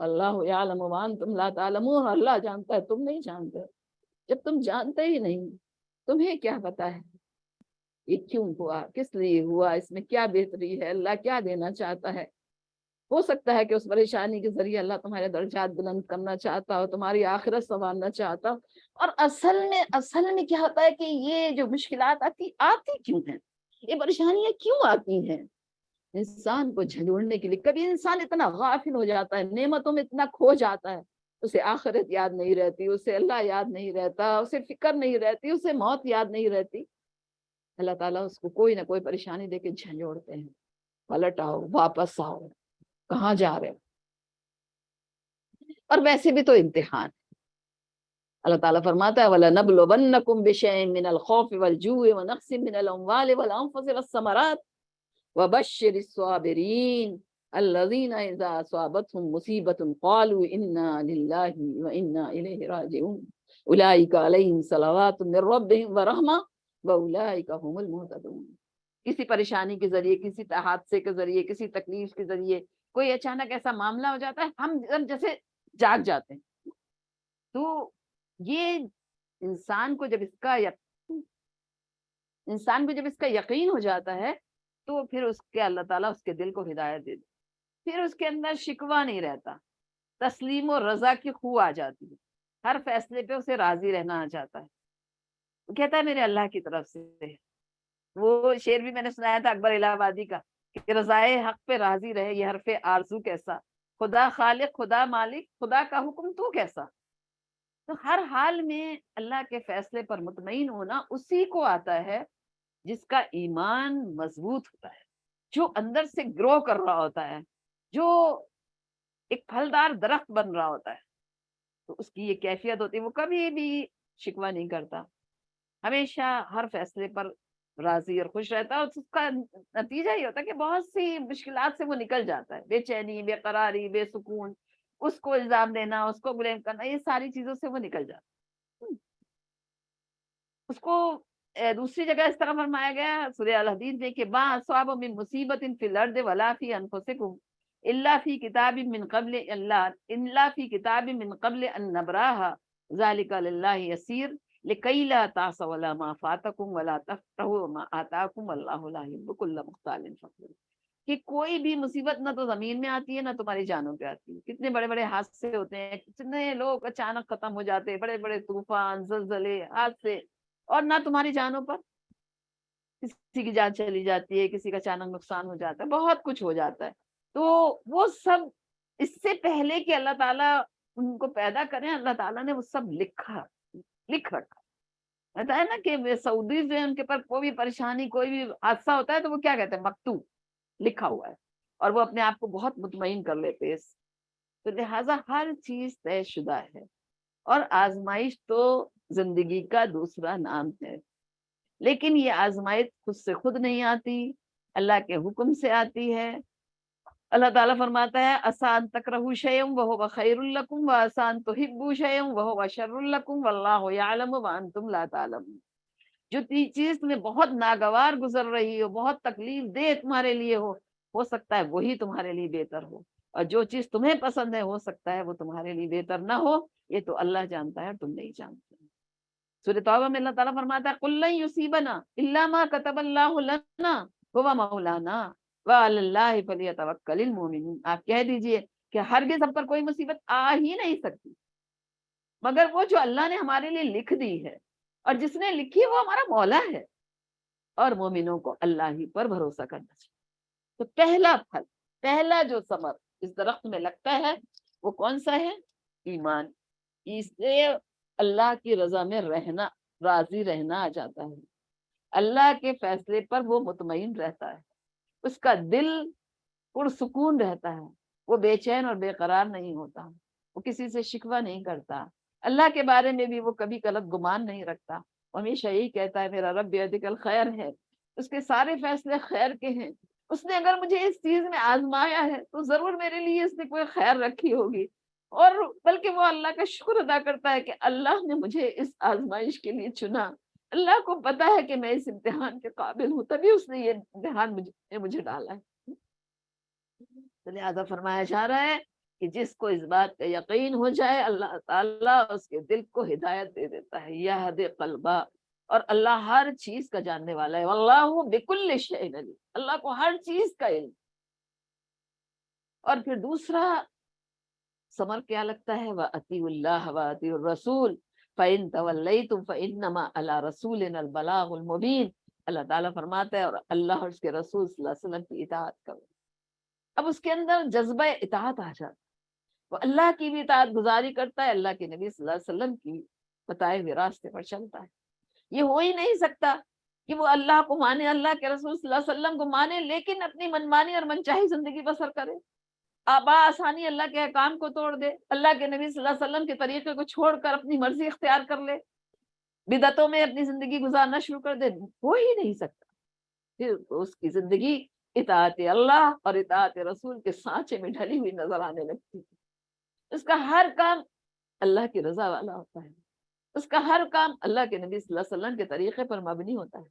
اللہ یعلم وانتم لا تعلمون، اللہ جانتا ہے تم نہیں جانتے۔ جب تم جانتے ہی نہیں، تمہیں کیا پتا ہے یہ کیوں ہوا، کس لیے ہوا، اس میں کیا بہتری ہے، اللہ کیا دینا چاہتا ہے۔ ہو سکتا ہے کہ اس پریشانی کے ذریعے اللہ تمہارے درجات بلند کرنا چاہتا ہو، تمہاری آخرت سنوارنا چاہتا ہو۔ اور اصل میں کیا ہوتا ہے کہ یہ جو مشکلات آتی کیوں ہیں، یہ پریشانیاں کیوں آتی ہیں؟ انسان کو جھنجھوڑنے کے لیے۔ کبھی انسان اتنا غافل ہو جاتا ہے، نعمتوں میں اتنا کھو جاتا ہے، اسے آخرت یاد نہیں رہتی، اسے اللہ یاد نہیں رہتا، اسے فکر نہیں رہتی، اسے موت یاد نہیں رہتی، اللہ تعالیٰ اس کو کوئی نہ کوئی پریشانی دے کے جھنجھوڑتے ہیں۔ پلٹ آؤ، واپس آؤ، کہاں جا رہے ہو؟ اور ویسے بھی تو امتحان ہے۔ اللہ تعالیٰ فرماتا ہے وَلَنَبْلُوَنَّكُمْ بِشَيْءٍ مِّنَ الْخَوْفِ وَالْجُوعِ وَنَقْصٍ مِّنَ الْأَمْوَالِ وَالْأَنفُسِ وَالثَّمَرَاتِ وَبَشِّرِ الصَّابِرِينَ الَّذِينَ إِذَا أَصَابَتْهُم مُّصِيبَةٌ قَالُوا إِنَّا لِلَّهِ وَإِنَّا إِلَيْهِ رَاجِعُونَ أُولَٰئِكَ عَلَيْهِمْ صَلَوَاتٌ مِّن رَّبِّهِمْ وَرَحْمَةٌ وَأُولَٰئِكَ هُمُ الْمُهْتَدُونَ۔ کسی پریشانی کے ذریعے، کسی حادثے کے ذریعے، کسی تکلیف کے ذریعے کوئی اچانک ایسا معاملہ ہو جاتا ہے، ہم جیسے جاگ جاتے ہیں۔ تو یہ انسان کو جب اس کا یقین ہو جاتا ہے تو پھر اس کے اللہ تعالیٰ اس کے دل کو ہدایت دے دے، پھر اس کے اندر شکوہ نہیں رہتا، تسلیم و رضا کی خو آ جاتی ہے، ہر فیصلے پہ اسے راضی رہنا آ جاتا ہے۔ وہ کہتا ہے میرے اللہ کی طرف سے، وہ شعر بھی میں نے سنایا تھا اکبر الہ آبادی کا کہ رضائے حق پہ راضی رہے یہ حرف آرزو کیسا، خدا خالق، خدا مالک، خدا کا حکم تو کیسا۔ تو ہر حال میں اللہ کے فیصلے پر مطمئن ہونا اسی کو آتا ہے جس کا ایمان مضبوط ہوتا ہے، جو اندر سے گرو کر رہا ہوتا ہے، جو ایک پھلدار درخت بن رہا ہوتا ہے، تو اس کی یہ کیفیت ہوتی ہے، وہ کبھی بھی شکوہ نہیں کرتا، ہمیشہ ہر فیصلے پر راضی اور خوش رہتا ہے، اور اس کا نتیجہ یہ ہوتا ہے کہ بہت سی مشکلات سے وہ نکل جاتا ہے، بے چینی، بے قراری، بے سکون، اس کو الزام دینا، اس کو بلیم کرنا، یہ ساری چیزوں سے وہ نکل جاتا ہے۔ اس کو دوسری جگہ اس طرح فرمایا گیا سورہ الحدید میں کہ ما اصاب من مصیبت فی الارض ولا فی انفسکم الا فی کتاب من قبل ان نبراها ذلک للہ یسیر لکی لا تعصوا علی ما فاتکم ولا تفرحوا ما آتاکم واللہ لا یحب کل مختال فخور، کہ کوئی بھی مصیبت نہ تو زمین میں آتی ہے نہ تمہاری جانوں پہ آتی ہے۔ کتنے بڑے بڑے حادثے ہوتے ہیں، کتنے لوگ اچانک ختم ہو جاتے ہیں، بڑے بڑے طوفان، زلزلے، حادثے، اور نہ تمہاری جانوں پر، کسی کی جان چلی جاتی ہے، کسی کا اچانک نقصان ہو جاتا ہے، بہت کچھ ہو جاتا ہے۔ تو وہ سب اس سے پہلے کہ اللہ تعالیٰ ان کو پیدا کریں، اللہ تعالیٰ نے وہ سب لکھ رکھا۔ کہتا ہے نا کہ سعودی جو ہے ان کے پر کوئی بھی پریشانی، کوئی بھی حادثہ ہوتا ہے تو وہ کیا کہتے ہیں، مکتوب، لکھا ہوا ہے، اور وہ اپنے آپ کو بہت مطمئن کر لیتے ہیں۔ تو لہٰذا ہر چیز طے شدہ ہے، اور آزمائش تو زندگی کا دوسرا نام ہے، لیکن یہ آزمائش خود سے خود نہیں آتی، اللہ کے حکم سے آتی ہے، اللہ تعالیٰ فرماتا ہے اسان تکرہوا شیئا وہو خیر لکم واسان تحبوا شیئا وہو شر لکم واللہ یعلم وانتم لا تعلمون۔ جو چیز تمہیں بہت ناگوار گزر رہی ہو، بہت تکلیف دہ تمہارے لیے ہو سکتا ہے وہی تمہارے لیے بہتر ہو، اور جو چیز تمہیں پسند ہے ہو سکتا ہے وہ تمہارے لیے بہتر نہ ہو، یہ تو اللہ جانتا ہے، تم نہیں جانتے۔ سورۃ توبہ میں اللہ تعالیٰ فرماتا ہے قُل لَن يُصِيبَنَا إِلَّا مَا كَتَبَ اللَّهُ لَنَا هُوَ مَوْلَانَا وَعَلَى اللَّهِ فَلْيَتَوَكَّلِ الْمُؤْمِنُونَ۔ آپ کہہ دیجئے کہ ہرگز ہم پر کوئی مصیبت آ ہی نہیں سکتی مگر وہ جو اللہ نے ہمارے لیے لکھ دی ہے، اور جس نے لکھی وہ ہمارا مولا ہے، اور مومنوں کو اللہ ہی پر بھروسہ کرنا چاہیے۔ تو پہلا پھل، پہلا جو ثمر اس درخت میں لگتا ہے وہ کون سا ہے؟ ایمان۔ اس سے اللہ کی رضا میں رہنا، راضی رہنا آ جاتا ہے، اللہ کے فیصلے پر وہ مطمئن رہتا ہے، اس کا دل پرسکون رہتا ہے، وہ بے چین اور بے قرار نہیں ہوتا، وہ کسی سے شکوہ نہیں کرتا، اللہ کے بارے میں بھی وہ کبھی غلط گمان نہیں رکھتا، ہمیشہ یہی کہتا ہے میرا رب بیدک الخیر ہے، اس کے سارے فیصلے خیر کے ہیں، اس نے اگر مجھے اس چیز میں آزمایا ہے تو ضرور میرے لیے اس نے کوئی خیر رکھی ہوگی، اور بلکہ وہ اللہ کا شکر ادا کرتا ہے کہ اللہ نے مجھے اس آزمائش کے لیے چنا، اللہ کو پتا ہے کہ میں اس امتحان کے قابل ہوں، تبھی اس نے یہ امتحان مجھے ڈالا ہے۔ تو لہٰذا فرمایا جا رہا ہے کہ جس کو اس بات کا یقین ہو جائے اللہ تعالیٰ اس کے دل کو ہدایت دے دیتا ہے، یہد قلبا، اور اللہ ہر چیز کا جاننے والا ہے، واللہ بکل شیء علیم، اللہ کو ہر چیز کا علم۔ اور پھر دوسرا ثمر کیا لگتا ہے؟ وَأَطِیعُوا اللَّهَ وَأَطِیعُوا الرَّسُولَ فَإِن تَوَلَّیْتُمْ فَإِنَّمَا عَلَىٰ رَسُولِنَا الْبَلَاغُ الْمُبِینُ۔ اللہ تعالیٰ فرماتا ہے اور اللہ اور اس کے رسول صلی اللہ علیہ وسلم کی اطاعت کرو۔ اب اس کے اندر جذبہ اطاعت آ جاتا ہے، وہ اللہ کی بھی اطاعت گزاری کرتا ہے، اللہ کے نبی صلی اللہ علیہ وسلم کی بتائے ہوئے راستے پر چلتا ہے۔ یہ ہو ہی نہیں سکتا کہ وہ اللہ کو مانے، اللہ کے رسول صلی اللہ علیہ وسلم کو مانے، لیکن اپنی منمانی اور منچاہی زندگی بسر کرے، آبا آسانی اللہ کے احکام کو توڑ دے، اللہ کے نبی صلی اللہ علیہ وسلم کے طریقے کو چھوڑ کر اپنی مرضی اختیار کر لے، بدعتوں میں اپنی زندگی گزارنا شروع کر دے، ہو ہی نہیں سکتا۔ پھر اس کی زندگی اطاعت اللہ اور اطاعت رسول کے سانچے میں ڈھلی ہوئی نظر آنے لگتی ہے، اس کا ہر کام اللہ کی رضا والا ہوتا ہے، اس کا ہر کام اللہ کے نبی صلی اللہ علیہ وسلم کے طریقے پر مبنی ہوتا ہے۔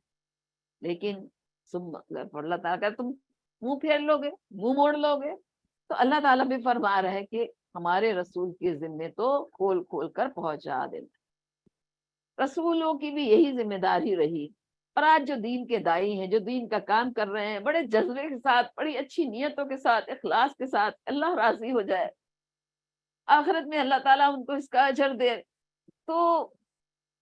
لیکن اللہ تعالیٰ کہ تم منہ پھیر لو گے، منہ موڑ لو گے، تو اللہ تعالیٰ بھی فرما رہا ہے کہ ہمارے رسول کے ذمے تو کھول کھول کر پہنچا دینا، رسولوں کی بھی یہی ذمہ داری رہی، اور آج جو دین کے دائی ہیں، جو دین کا کام کر رہے ہیں، بڑے جذبے کے ساتھ، بڑی اچھی نیتوں کے ساتھ، اخلاص کے ساتھ، اللہ راضی ہو جائے، آخرت میں اللہ تعالیٰ ان کو اس کا اجر دے، تو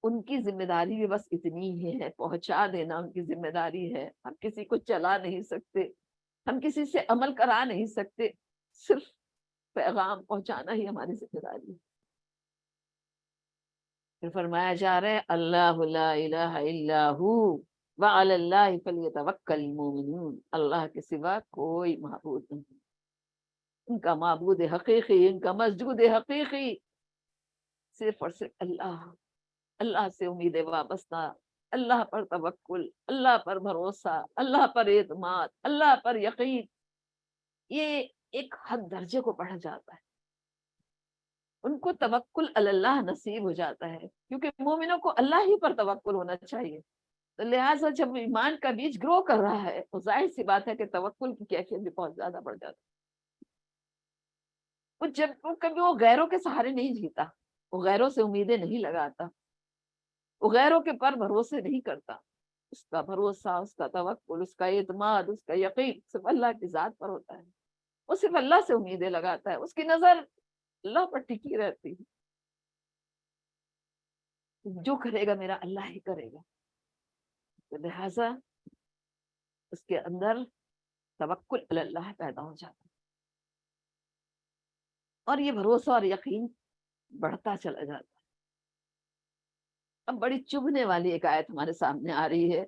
ان کی ذمہ داری بھی بس اتنی ہی ہے، پہنچا دینا ان کی ذمہ داری ہے۔ ہم کسی کو چلا نہیں سکتے، ہم کسی سے عمل کرا نہیں سکتے، صرف پیغام پہنچانا ہی ہماری ذمہ داری ہے۔ پھر فرمایا جا رہا ہے اللہ لا الہ الا ہو وعلی اللہ فلیتوکل المؤمنون، اللہ کے سوا کوئی معبود نہیں، ان کا معبود حقیقی، ان کا مسجود حقیقی صرف اور صرف اللہ، اللہ سے امید وابستہ، اللہ پر توکل، اللہ پر بھروسہ، اللہ پر اعتماد، اللہ پر یقین، یہ ایک حد درجے کو پڑھا جاتا ہے، ان کو توکل علی اللہ نصیب ہو جاتا ہے، کیونکہ مومنوں کو اللہ ہی پر توکل ہونا چاہیے۔ تو لہٰذا جب ایمان کا بیج گرو کر رہا ہے تو ظاہر سی بات ہے کہ توکل کی کیفیت بھی بہت زیادہ بڑھ جاتی ہے۔ کبھی وہ غیروں کے سہارے نہیں جیتا، وہ غیروں سے امیدیں نہیں لگاتا، وہ غیروں کے پر بھروسے نہیں کرتا، اس کا بھروسہ، اس کا توکل، اس کا اعتماد، اس کا یقین صرف اللہ کی ذات پر ہوتا ہے، وہ صرف اللہ سے امیدیں لگاتا ہے، اس کی نظر اللہ پر ٹکی رہتی ہے، جو کرے گا میرا اللہ ہی کرے گا، تو لہٰذا اس کے اندر توکل علی اللہ پیدا ہو جاتا ہے، اور یہ بھروسہ اور یقین بڑھتا چلا جاتا ہے۔ اب بڑی چبھنے والی ایک آیت ہمارے سامنے آ رہی ہے،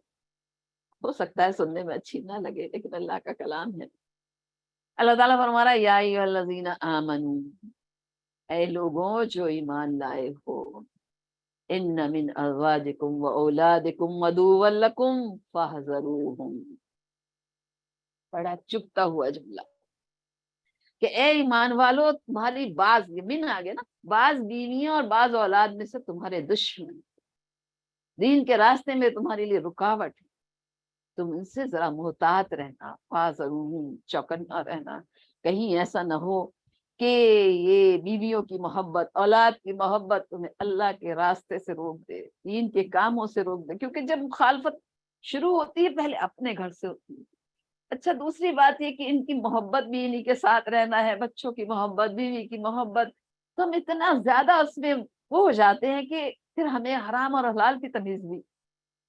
ہو سکتا ہے سننے میں اچھی نہ لگے لیکن اللہ کا کلام ہے۔ اللہ تعالیٰ فرما رہا ہے یا ایھا الذین آمنو، اے لوگوں جو ایمان لائے ہو، ان من ازواجکم و اولادکم عدوا لکم فاحذروہم، بڑا چبھتا ہوا جملہ، کہ اے ایمان والو تمہاری بعض، یہ من آگے نا، بعض بیویاں اور بعض اولاد میں سے تمہارے دشمن دین کے راستے میں تمہارے لیے رکاوٹ ہے، تم ان سے ذرا محتاط رہنا، فاضرون چوکنا رہنا، کہیں ایسا نہ ہو کہ یہ بیویوں کی محبت، اولاد کی محبت تمہیں اللہ کے راستے سے روک دے، دین کے کاموں سے روک دے، کیونکہ جب مخالفت شروع ہوتی ہے پہلے اپنے گھر سے ہوتی ہے۔ اچھا دوسری بات یہ کہ ان کی محبت بھی انہی کے ساتھ رہنا ہے، بچوں کی محبت، بیوی کی محبت، تو ہم اتنا زیادہ اس میں وہ ہو جاتے ہیں کہ پھر ہمیں حرام اور حلال کی تمیز بھی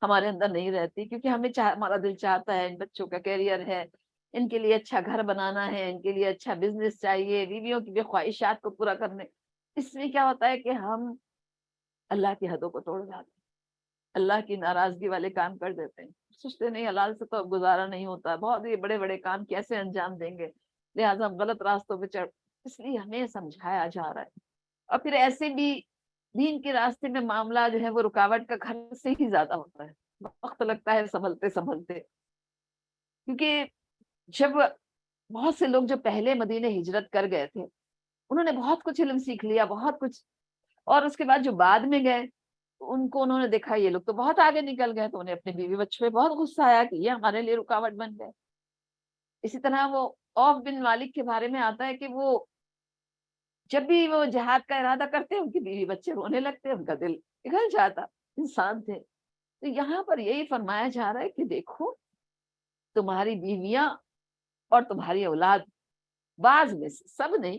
ہمارے اندر نہیں رہتی، کیونکہ ہمارا دل چاہتا ہے ان بچوں کا کیریئر ہے، ان کے لیے اچھا گھر بنانا ہے، ان کے لیے اچھا بزنس چاہیے، بیویوں کی بھی خواہشات کو پورا کرنے۔ اس میں کیا ہوتا ہے کہ ہم اللہ کی حدوں کو توڑ جاتے ہیں، اللہ کی ناراضگی والے کام کر دیتے ہیں، سوچتے نہیں حلال سے تو اب گزارا نہیں ہوتا، بہت ہی بڑے بڑے کام کیسے انجام دیں گے، لہٰذا ہم غلط راستوں پہ چڑھ، اس لیے ہمیں سمجھایا جا رہا ہے۔ اور پھر ایسے بھی دین کے راستے میں معاملہ جو ہے وہ رکاوٹ کا گھر سے ہی زیادہ ہوتا ہے، وقت لگتا ہے سنبھلتے سنبھلتے، کیونکہ جب بہت سے لوگ جو پہلے مدینے ہجرت کر گئے تھے انہوں نے بہت کچھ علم سیکھ لیا، بہت کچھ، اور اس کے بعد جو بعد میں گئے ان کو انہوں نے دیکھا یہ لوگ تو بہت آگے نکل گئے، تو انہیں اپنے بیوی بچوں پہ بہت غصہ آیا کہ یہ ہمارے لیے رکاوٹ بن گئے۔ اسی طرح وہ عوف بن مالک کے بارے میں آتا ہے کہ وہ جب بھی وہ جہاد کا ارادہ کرتے ان کی بیوی بچے رونے لگتے، ان کا دل پگھل جاتا، انسان تھے۔ تو یہاں پر یہی فرمایا جا رہا ہے کہ دیکھو تمہاری بیویاں اور تمہاری اولاد بعض میں سے، سب نہیں،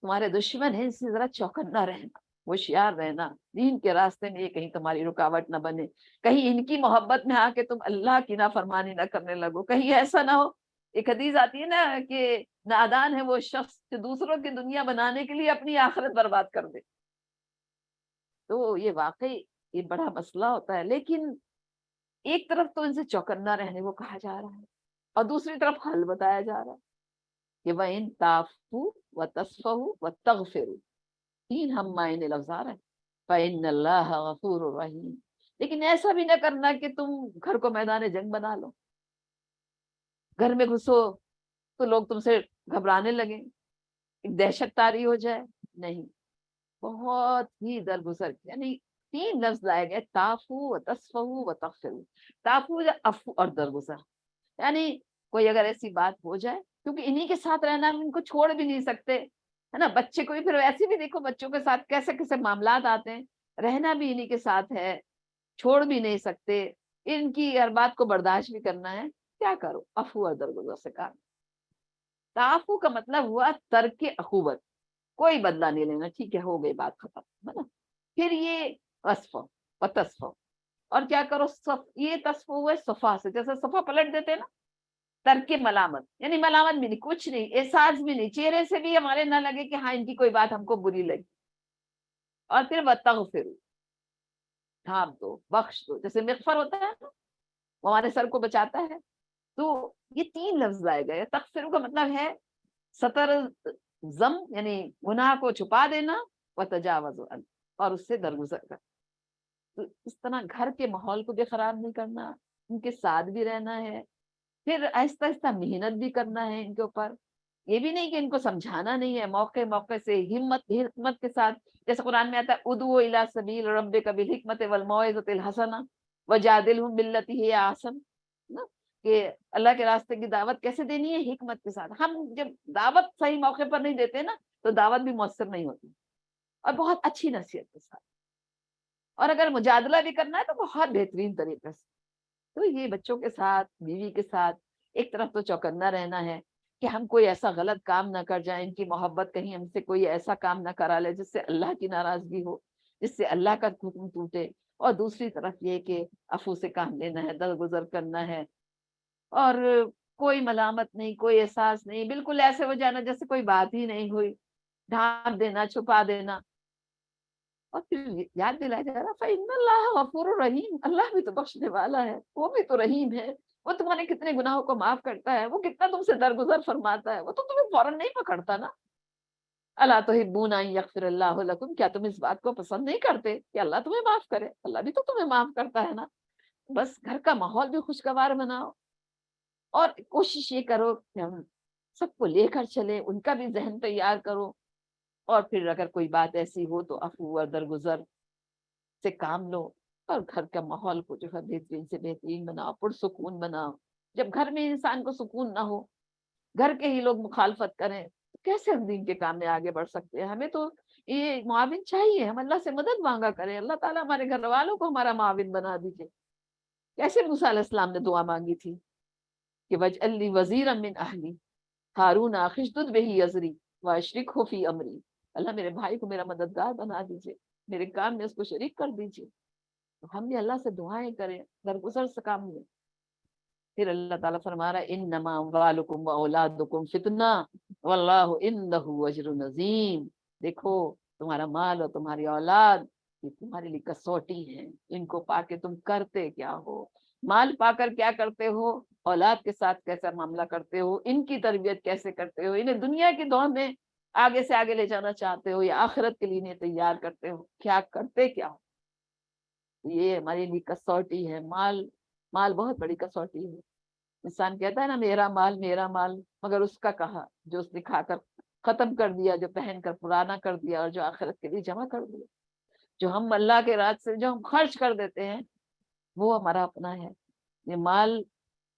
تمہارے دشمن ہیں، اس سے ذرا چوکنا رہنا، ہوشیار رہنا، دین کے راستے میں یہ کہیں تمہاری رکاوٹ نہ بنے، کہیں ان کی محبت میں آ کے تم اللہ کی نافرمانی نہ کرنے لگو، کہیں ایسا نہ ہو۔ ایک حدیث آتی ہے نا کہ نادان ہے وہ شخص جو دوسروں کی دنیا بنانے کے لیے اپنی آخرت برباد کر دے۔ تو یہ واقعی یہ بڑا مسئلہ ہوتا ہے، لیکن ایک طرف تو ان سے چوکنا رہنے کو کہا جا رہا ہے اور دوسری طرف حل بتایا جا رہا ہے کہ وَإِن تَعْفُوا وَتَصْفَحُوا وَتَغْفِرُوا، تین ہم معنی لفظ آ رہے ہیں، فَإِنَّ اللَّهَ غَفُورٌ رَحِيمٌ، لیکن ایسا بھی نہ کرنا کہ تم گھر کو میدان جنگ بنا لو، گھر میں گھسو تو لوگ تم سے گھبرانے لگیں، ایک دہشت طاری ہو جائے، نہیں، بہت ہی درگزر، یعنی تین لفظ لائے گئے، تعفو و تصفحو و تغفروا، تعفو عفو اور درگزر، یعنی کوئی اگر ایسی بات ہو جائے، کیونکہ انہی کے ساتھ رہنا ہم ان کو چھوڑ بھی نہیں سکتے، ہے نا، بچے کو بھی پھر ویسے بھی دیکھو بچوں کے ساتھ کیسے کیسے معاملات آتے ہیں، رہنا بھی انہی کے ساتھ ہے، چھوڑ بھی نہیں سکتے، ان کی ہر بات کو برداشت بھی کرنا ہے، کیا کرو، عفو اور درگزر سے کام۔ تعفو کا مطلب ہوا ترک عقوبت، کوئی بدلہ نہیں لینا، ٹھیک ہے ہو گئی بات ختم، ہے نا۔ پھر یہ وصف و تصف، اور کیا کرو، یہ تصف ہوئے صفا سے، جیسے صفا پلٹ دیتے نا، ترک ملامت، یعنی ملامت بھی نہیں، کچھ نہیں، احساس بھی نہیں، چہرے سے بھی ہمارے نہ لگے کہ ہاں ان کی کوئی بات ہم کو بری لگی، اور پھر وتغفر، ڈھانپ دو، بخش دو، جیسے مغفر ہوتا ہے نا، وہ ہمارے سر کو بچاتا ہے۔ تو یہ تین لفظ آئے گئے، تغفر کا مطلب ہے ستر زم، یعنی گناہ کو چھپا دینا، وتجاوز عنہ، اور اس سے درگزر کر، تو اس طرح گھر کے ماحول کو بھی خراب نہیں کرنا، ان کے ساتھ بھی رہنا ہے، پھر آہستہ آہستہ محنت بھی کرنا ہے ان کے اوپر، یہ بھی نہیں کہ ان کو سمجھانا نہیں ہے، موقع موقع سے حکمت کے ساتھ، جیسے قرآن میں آتا ہے ادعو الی سبیل ربک بالحکمت والموعظۃ الحسنہ وجادلہم باللتی ہی احسن، نا، کہ اللہ کے راستے کی دعوت کیسے دینی ہے، حکمت کے ساتھ۔ ہم جب دعوت صحیح موقع پر نہیں دیتے نا تو دعوت بھی مؤثر نہیں ہوتی، اور بہت اچھی نصیحت کے ساتھ، اور اگر مجادلہ بھی کرنا ہے تو بہت بہترین طریقے سے۔ تو یہ بچوں کے ساتھ، بیوی کے ساتھ ایک طرف تو چوکنا رہنا ہے کہ ہم کوئی ایسا غلط کام نہ کر جائیں، ان کی محبت کہیں ہم سے کوئی ایسا کام نہ کرا لے جس سے اللہ کی ناراضگی ہو، جس سے اللہ کا حکم ٹوٹے، اور دوسری طرف یہ کہ عفو سے کام لینا ہے، درگزر کرنا ہے، اور کوئی ملامت نہیں، کوئی احساس نہیں، بالکل ایسے ہو جانا جیسے کوئی بات ہی نہیں ہوئی، ڈھانپ دینا، چھپا دینا، اور پھر یاد دلایا جا رہا فَإِنَّ اللَّهَ غَفُورٌ رَحِيمٌ، اللہ بھی تو بخشنے والا ہے، وہ بھی تو رحیم ہے، وہ تمہارے کتنے گناہوں کو معاف کرتا ہے، وہ کتنا تم سے درگزر فرماتا ہے، وہ تو تمہیں فوراً نہیں پکڑتا نا۔ الا تحبون ان یغفر اللہ لکم، کیا تم اس بات کو پسند نہیں کرتے کہ اللہ تمہیں معاف کرے؟ اللہ بھی تو تمہیں معاف کرتا ہے نا۔ بس گھر کا ماحول بھی خوشگوار بناؤ، اور کوشش یہ کرو کہ ہم سب کو لے کر چلے، ان کا بھی ذہن تیار کرو، اور پھر اگر کوئی بات ایسی ہو تو عفو اور درگزر سے کام لو، اور گھر کا ماحول کو جو ہے بہترین سے بہترین بناؤ، پرسکون بناؤ۔ جب گھر میں انسان کو سکون نہ ہو، گھر کے ہی لوگ مخالفت کریں، تو کیسے ہم دین کے کام میں آگے بڑھ سکتے ہیں؟ ہمیں تو یہ معاون چاہیے، ہم اللہ سے مدد مانگا کریں، اللہ تعالیٰ ہمارے گھر والوں کو ہمارا معاون بنا دیجیے۔ کیسے موسیٰ علیہ السلام نے دعا مانگی تھی کہ وَاجْعَل لِّي وَزِيرًا مِّنْ أَهْلِي ہارون اخشدد بہ ازری واشرکہ فی امری، اللہ میرے بھائی کو میرا مددگار بنا دیجیے، میرے کام میں اس کو شریک کر دیجیے۔ تو ہم بھی اللہ سے دعائیں کریں، درگزر سے کام لیں۔ پھر اللہ تعالیٰ فرما رہا ہے انما اموالکم واولادکم فتنہ واللہ عندہ اجر عظیم، دیکھو تمہارا مال اور تمہاری اولاد یہ تمہارے لیے کسوٹی ہے، ان کو پا کے تم کرتے کیا ہو، مال پا کر کیا کرتے ہو، اولاد کے ساتھ کیسا معاملہ کرتے ہو، ان کی تربیت کیسے کرتے ہو، انہیں دنیا کی دوڑ میں آگے سے آگے لے جانا چاہتے ہو یا آخرت کے لیے انہیں تیار کرتے ہو، کیا کرتے کیا ہو۔ یہ ہمارے لیے کسوٹی ہے، مال بہت بڑی کسوٹی ہے۔ انسان کہتا ہے نا میرا مال، مگر اس کا کہا جو اس نے کھا کر ختم کر دیا، جو پہن کر پرانا کر دیا، اور جو آخرت کے لیے جمع کر دیا۔ جو ہم اللہ کے راہ سے جو ہم خرچ کر دیتے ہیں وہ ہمارا اپنا ہے۔ یہ مال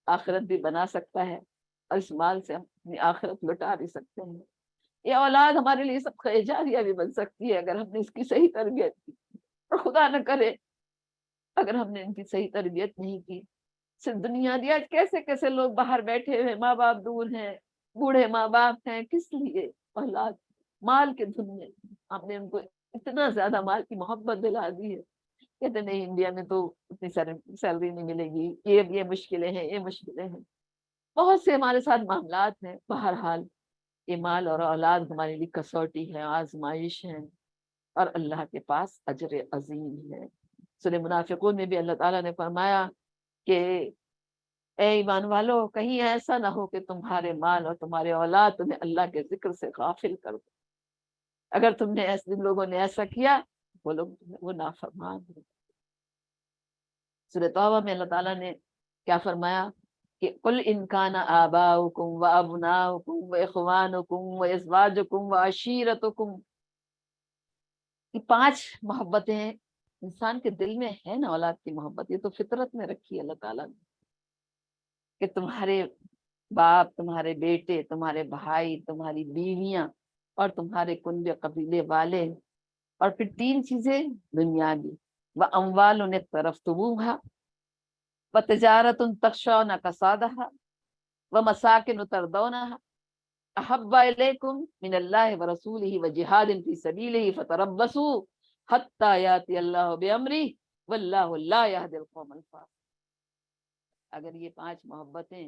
آخرت بھی بنا سکتا ہے، اور اس مال سے ہم اپنی آخرت لٹا بھی سکتے ہیں۔ یہ اولاد ہمارے لیے سب جاریہ بھی بن سکتی ہے اگر ہم نے اس کی صحیح تربیت کی، اور خدا نہ کرے اگر ہم نے ان کی صحیح تربیت نہیں کی، صرف دنیا دیا۔ کیسے کیسے لوگ باہر بیٹھے ہوئے، ماں باپ دور ہیں، بوڑھے ماں باپ ہیں، کس لیے؟ اولاد، مال کے دھن میں ہم نے ان کو اتنا زیادہ مال کی محبت دلا دی ہے، کہتے نہیں انڈیا میں تو اتنی سیلری نہیں ملے گی، یہ مشکلیں ہیں، یہ مشکلیں ہیں، بہت سے ہمارے ساتھ معاملات ہیں۔ بہرحال یہ مال اور اولاد ہمارے لیے کسوٹی ہے، آزمائش ہے، اور اللہ کے پاس اجر عظیم ہے۔ سورہ منافقون میں بھی اللہ تعالیٰ نے فرمایا کہ اے ایمان والو، کہیں ایسا نہ ہو کہ تمہارے مال اور تمہارے اولاد تمہیں اللہ کے ذکر سے غافل کر دو۔ اگر تم نے لوگوں نے ایسا کیا، وہ لوگ وہ نافرمان ہیں۔ سورہ توبہ میں اللہ تعالیٰ نے کیا فرمایا کہ قل ان کان آباؤکم وابناؤکم واخوانکم وازواجکم وعشیرتکم، یہ 5 محبتیں انسان کے دل میں ہے نا، اولاد کی محبت، یہ تو فطرت میں رکھی ہے اللہ تعالیٰ نے، کہ تمہارے باپ، تمہارے بیٹے، تمہارے بھائی، تمہاری بیویاں، اور تمہارے کنبے قبیلے والے، اور پھر 3 چیزیں دنیاوی، وَأَمْوَالٌ اقْتَرَفْتُمُوهَا وَتِجَارَةٌ تَخْشَوْنَ كَسَادَهَا وَمَسَاكِنُ تَرْضَوْنَهَا أَحَبَّ إِلَيْكُم مِّنَ اللَّهِ وَرَسُولِهِ وَجِهَادٍ فِي سَبِيلِهِ فَتَرَبَّصُوا حَتَّىٰ يَأْتِيَ اللَّهُ بِأَمْرِهِ وَاللَّهُ لَا يَهْدِي الْقَوْمَ الْفَاسِقِينَ۔ اگر یہ 5 محبتیں،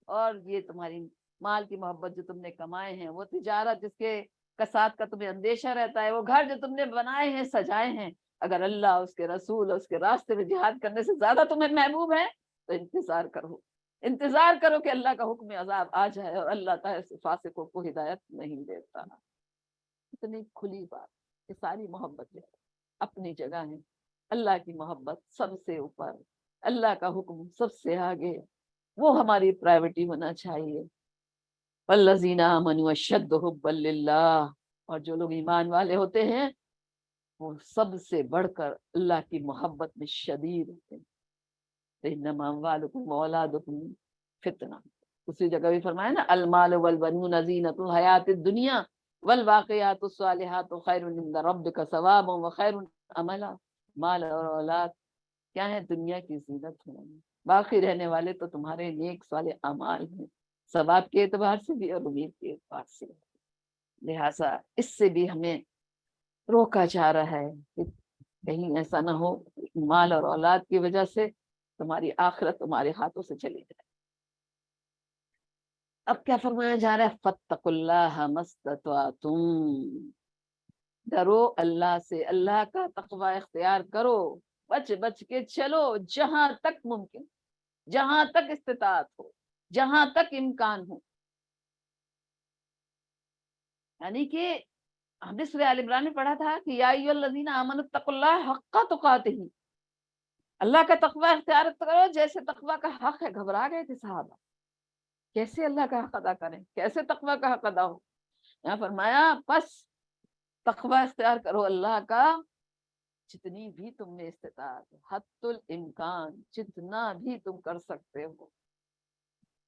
اور یہ تمہاری مال کی محبت جو تم نے کمائے ہیں، وہ تجارت جس کے کساد کا تمہیں اندیشہ رہتا ہے، وہ گھر جو تم نے بنائے ہیں، سجائے ہیں، اگر اللہ، اس کے رسول اور اس کے راستے میں جہاد کرنے سے زیادہ تمہیں محبوب ہے تو انتظار کرو، انتظار کرو کہ اللہ کا حکم عذاب آ جائے، اور اللہ تعالیٰ فاسقوں کو ہدایت نہیں دیتا۔ اتنی کھلی بات، یہ ساری محبتیں اپنی جگہ ہیں، اللہ کی محبت سب سے اوپر، اللہ کا حکم سب سے آگے، وہ ہماری پرائیورٹی ہونا چاہیے۔ والذین آمنوا اشد حبا للہ، اور جو لوگ ایمان والے ہوتے ہیں وہ سب سے بڑھ کر اللہ کی محبت میں شدید ہوتے ہیں۔ انما اموالکم واولادکم فتنہ، اسی جگہ بھی فرمایا نا المال والبنون زینۃ الحیات الدنیا والباقیات الصالحات خیر عند ربک ثوابا وخیر عملا۔ مال اور اولاد کیا ہے؟ دنیا کی زینت ہے، باقی رہنے والے تو تمہارے نیک صالح اعمال ہیں، ثواب کے اعتبار سے بھی اور امید کے اعتبار سے۔ لہٰذا اس سے بھی ہمیں روکا جا رہا ہے کہ کہیں ایسا نہ ہو مال اور اولاد کی وجہ سے تمہاری آخرت تمہارے ہاتھوں سے چلی جائے۔ اب کیا فرمایا جا رہا ہے؟ فاتقوا اللہ ما استطعتم، ڈرو اللہ سے، اللہ کا تقوی اختیار کرو، بچ بچ کے چلو جہاں تک ممکن، جہاں تک استطاعت ہو، جہاں تک امکان ہو۔ یعنی کہ ہم نے سورہ آل عمران میں پڑھا تھا کہ یا ایھا الذین آمنوا اتقوا اللہ حق تقاتہ، اللہ کا تقوی اختیار کرو جیسے تقوی کا حق ہے۔ گھبرا گئے تھے صحابہ، کیسے اللہ کا حق ادا کریں، کیسے تقوی کا حق ادا ہو؟ یہاں فرمایا بس تقوی اختیار کرو اللہ کا، جتنی بھی تم میں استطاعت ہے، حد الامکان، جتنا بھی تم کر سکتے ہو۔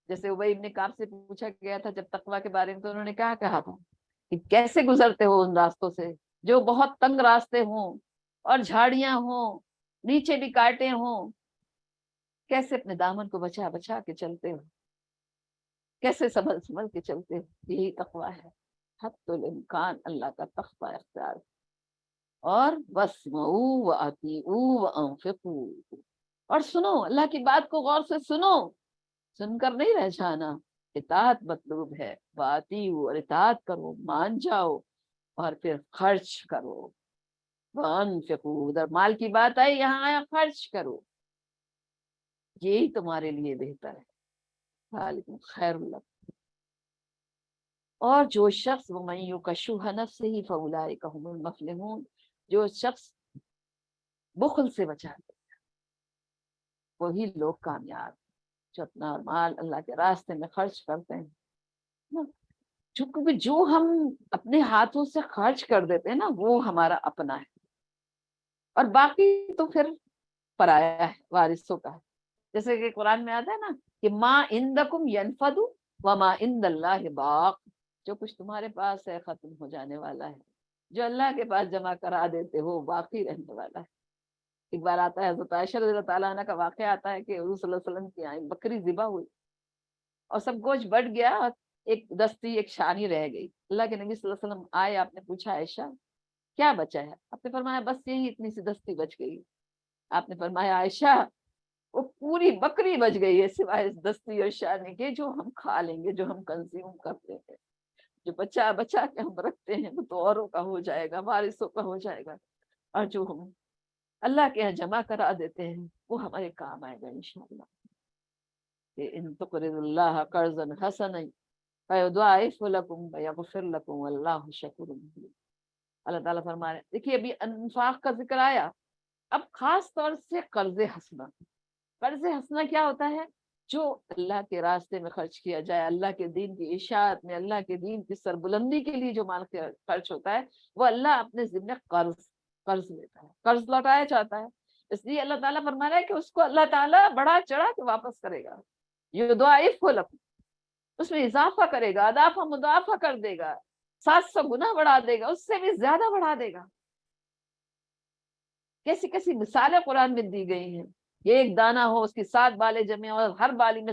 جیسے ابی ابن کعب سے پوچھا گیا تھا جب تقوی کے بارے میں، تو انہوں نے کہا تھا کہ کیسے گزرتے ہو ان راستوں سے جو بہت تنگ راستے ہوں اور جھاڑیاں ہوں، نیچے بھی کاٹے ہوں، کیسے اپنے دامن کو بچا بچا کے چلتے ہو، کیسے سنبھل سنبھل کے چلتے ہو؟ یہی تقوی ہے، حد الامکان اللہ کا تقوی اختیار۔ اور واسمعوا واطیعوا وانفقوا، اور سنو، اللہ کی بات کو غور سے سنو، سن کر نہیں رہ جانا، اطاعت مطلوب ہے، واطیعوا، اور اطاعت کرو، مان جاؤ، اور پھر خرچ کرو، وانفقوا، ادھر مال کی بات آئی، یہاں آیا خرچ کرو، یہی تمہارے لیے بہتر ہے، ذالکم خیر لکم۔ اور جو شخص ومن یوق شح نفسہ فاولئک هم المفلحون، جو شخص بخل سے بچا ہے وہی لوگ کامیاب، جو اپنا مال اللہ کے راستے میں خرچ کرتے ہیں۔ کیونکہ جو ہم اپنے ہاتھوں سے خرچ کر دیتے ہیں نا، وہ ہمارا اپنا ہے، اور باقی تو پھر پرایا ہے، وارثوں کا ہے۔ جیسے کہ قرآن میں آتا ہے نا کہ ما عندکم ینفد وما عند اللہ باق، جو کچھ تمہارے پاس ہے ختم ہو جانے والا ہے، جو اللہ کے پاس جمع کرا دیتے ہو باقی رہنے والا ہے۔ ایک بار آتا ہے حضرت عائشہ رضی اللہ تعالیٰ عنہ کا واقعہ آتا ہے کہ حضور صلی اللہ علیہ وسلم کی آئیں بکری ذبح ہوئی اور سب گوشت بٹ گیا، اور ایک دستی، ایک شانی رہ گئی۔ اللہ کے نبی صلی اللہ علیہ وسلم آئے، آپ نے پوچھا عائشہ کیا بچا ہے؟ آپ نے فرمایا بس یہی اتنی سی دستی بچ گئی۔ آپ نے فرمایا عائشہ وہ پوری بکری بچ گئی ہے سوائے اس دستی اور شانی کے، جو ہم کھا لیں گے، جو ہم کنزیوم کرتے ہیں، جو بچا بچا کے ہم رکھتے ہیں، وہ تو اوروں کا ہو جائے گا، وارثوں کا ہو جائے گا، اور جو ہم اللہ کے یہاں جمع کرا دیتے ہیں وہ ہمارے کام آئے گا انشاءاللہ۔ کہ ان تقرضوا اللہ قرضا حسنا فیضاعف لکم ویغفر لکم واللہ شکور حلیم۔ اللہ تعالیٰ فرما رہے ہیں، دیکھیے ابھی انفاق کا ذکر آیا، اب خاص طور سے قرض حسنہ۔ قرض حسنہ کیا ہوتا ہے؟ جو اللہ کے راستے میں خرچ کیا جائے، اللہ کے دین کی اشاعت میں، اللہ کے دین کی سربلندی کے لیے جو مال خرچ ہوتا ہے، وہ اللہ اپنے ذمہ قرض لیتا ہے، قرض لوٹایا جاتا ہے۔ اس لیے اللہ تعالیٰ فرما رہا ہے کہ اس کو اللہ تعالیٰ بڑا چڑھا کے واپس کرے گا، یضاعف لکم، اس میں اضافہ کرے گا، اضافہ مضاعفہ کر دے گا، 700 گنا بڑھا دے گا، اس سے بھی زیادہ بڑھا دے گا۔ کیسی کیسی مثالیں قرآن میں دی گئی ہیں، یہ ایک دانہ ہو اس کی 7 بالیں جمے اور ہر بالی میں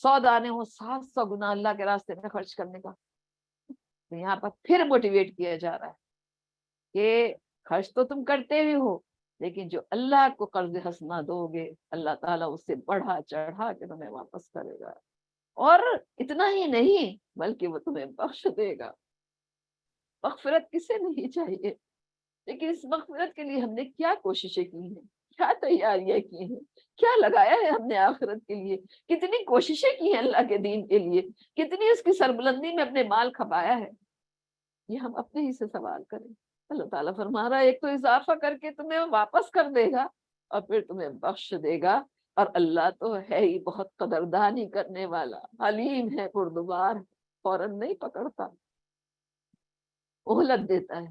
100 دانے ہو، 700 گنا اللہ کے راستے میں خرچ کرنے کا۔ تو یہاں پر پھر موٹیویٹ کیا جا رہا ہے کہ خرچ تو تم کرتے ہی ہو، لیکن جو اللہ کو قرض حسنہ دو گے، اللہ تعالیٰ اس سے بڑھا چڑھا کے تمہیں واپس کرے گا، اور اتنا ہی نہیں بلکہ وہ تمہیں بخش دے گا۔ مغفرت کسے نہیں چاہیے؟ لیکن اس مغفرت کے لیے ہم نے کیا کوششیں کی ہیں، کیا تیاریاں کی ہیں، کیا لگایا ہے ہم نے آخرت کے لیے، کتنی کوششیں کی ہیں اللہ کے دین کے لیے، کتنی اس کی سربلندی میں اپنے مال کھپایا ہے، یہ ہم اپنے ہی سے سوال کریں۔ اللہ تعالیٰ فرما رہا ہے ایک تو اضافہ کر کے تمہیں واپس کر دے گا، اور پھر تمہیں بخش دے گا، اور اللہ تو ہے ہی بہت قدردانی کرنے والا، حلیم ہے، بردبار ہے، فوراً نہیں پکڑتا، مہلت دیتا ہے،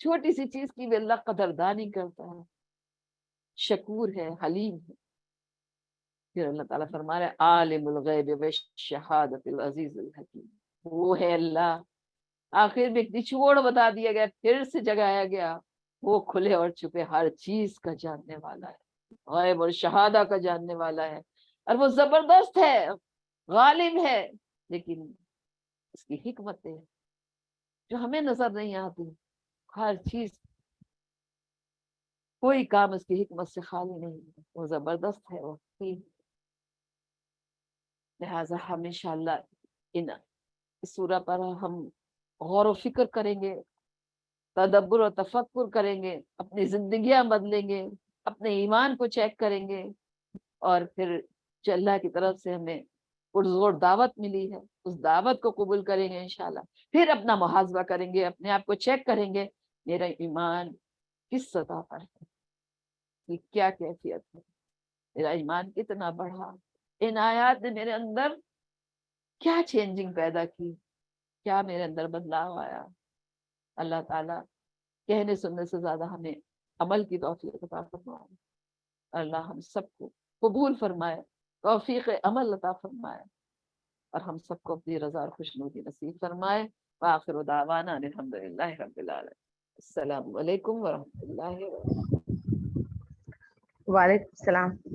چھوٹی سی چیز کی بھی اللہ قدردانی کرتا ہے، شکور ہے، حلیم ہے۔ پھر اللہ تعالیٰ فرما رہا ہے عالم الغیب والشہادۃ العزیز الحکیم، وہ ہے اللہ، آخر میں ایک نچوڑ بتا دیا گیا، پھر سے جگایا گیا، وہ کھلے اور چھپے ہر چیز کا جاننے والا ہے، غیب اور شہادہ کا جاننے والا ہے، اور وہ زبردست ہے، غالب ہے، لیکن اس کی حکمتیں جو ہمیں نظر نہیں آتی، ہر چیز، کوئی کام اس کی حکمت سے خالی نہیں ہے، وہ زبردست ہے، وہ حکیم۔ لہٰذا ہم انشاءاللہ اس سورہ پر ہم غور و فکر کریں گے، تدبر و تفکر کریں گے، اپنی زندگیاں بدلیں گے، اپنے ایمان کو چیک کریں گے، اور پھر جو اللہ کی طرف سے ہمیں پرزور دعوت ملی ہے اس دعوت کو قبول کریں گے انشاءاللہ۔ پھر اپنا محاسبہ کریں گے، اپنے آپ کو چیک کریں گے، میرا ایمان کس سطح پر ہے، کہ کیا کیفیت ہے، میرا ایمان کتنا بڑھا، ان آیات نے میرے اندر کیا چینجنگ پیدا کی، کیا میرے اندر بدلاؤ آیا. اللہ تعالیٰ کہنے سننے سے زیادہ ہمیں عمل کی توفیق عطا فرمائے. اللہ ہم سب کو قبول فرمائے، توفیق عمل عطا فرمائے، اور ہم سب کو اپنی رضا اور خوشنودی نصیب فرمائے. وآخر دعوانا ان الحمدللہ رب العالمین. السلام علیکم ورحمۃ اللہ وبرکاتہ. وعلیکم السلام.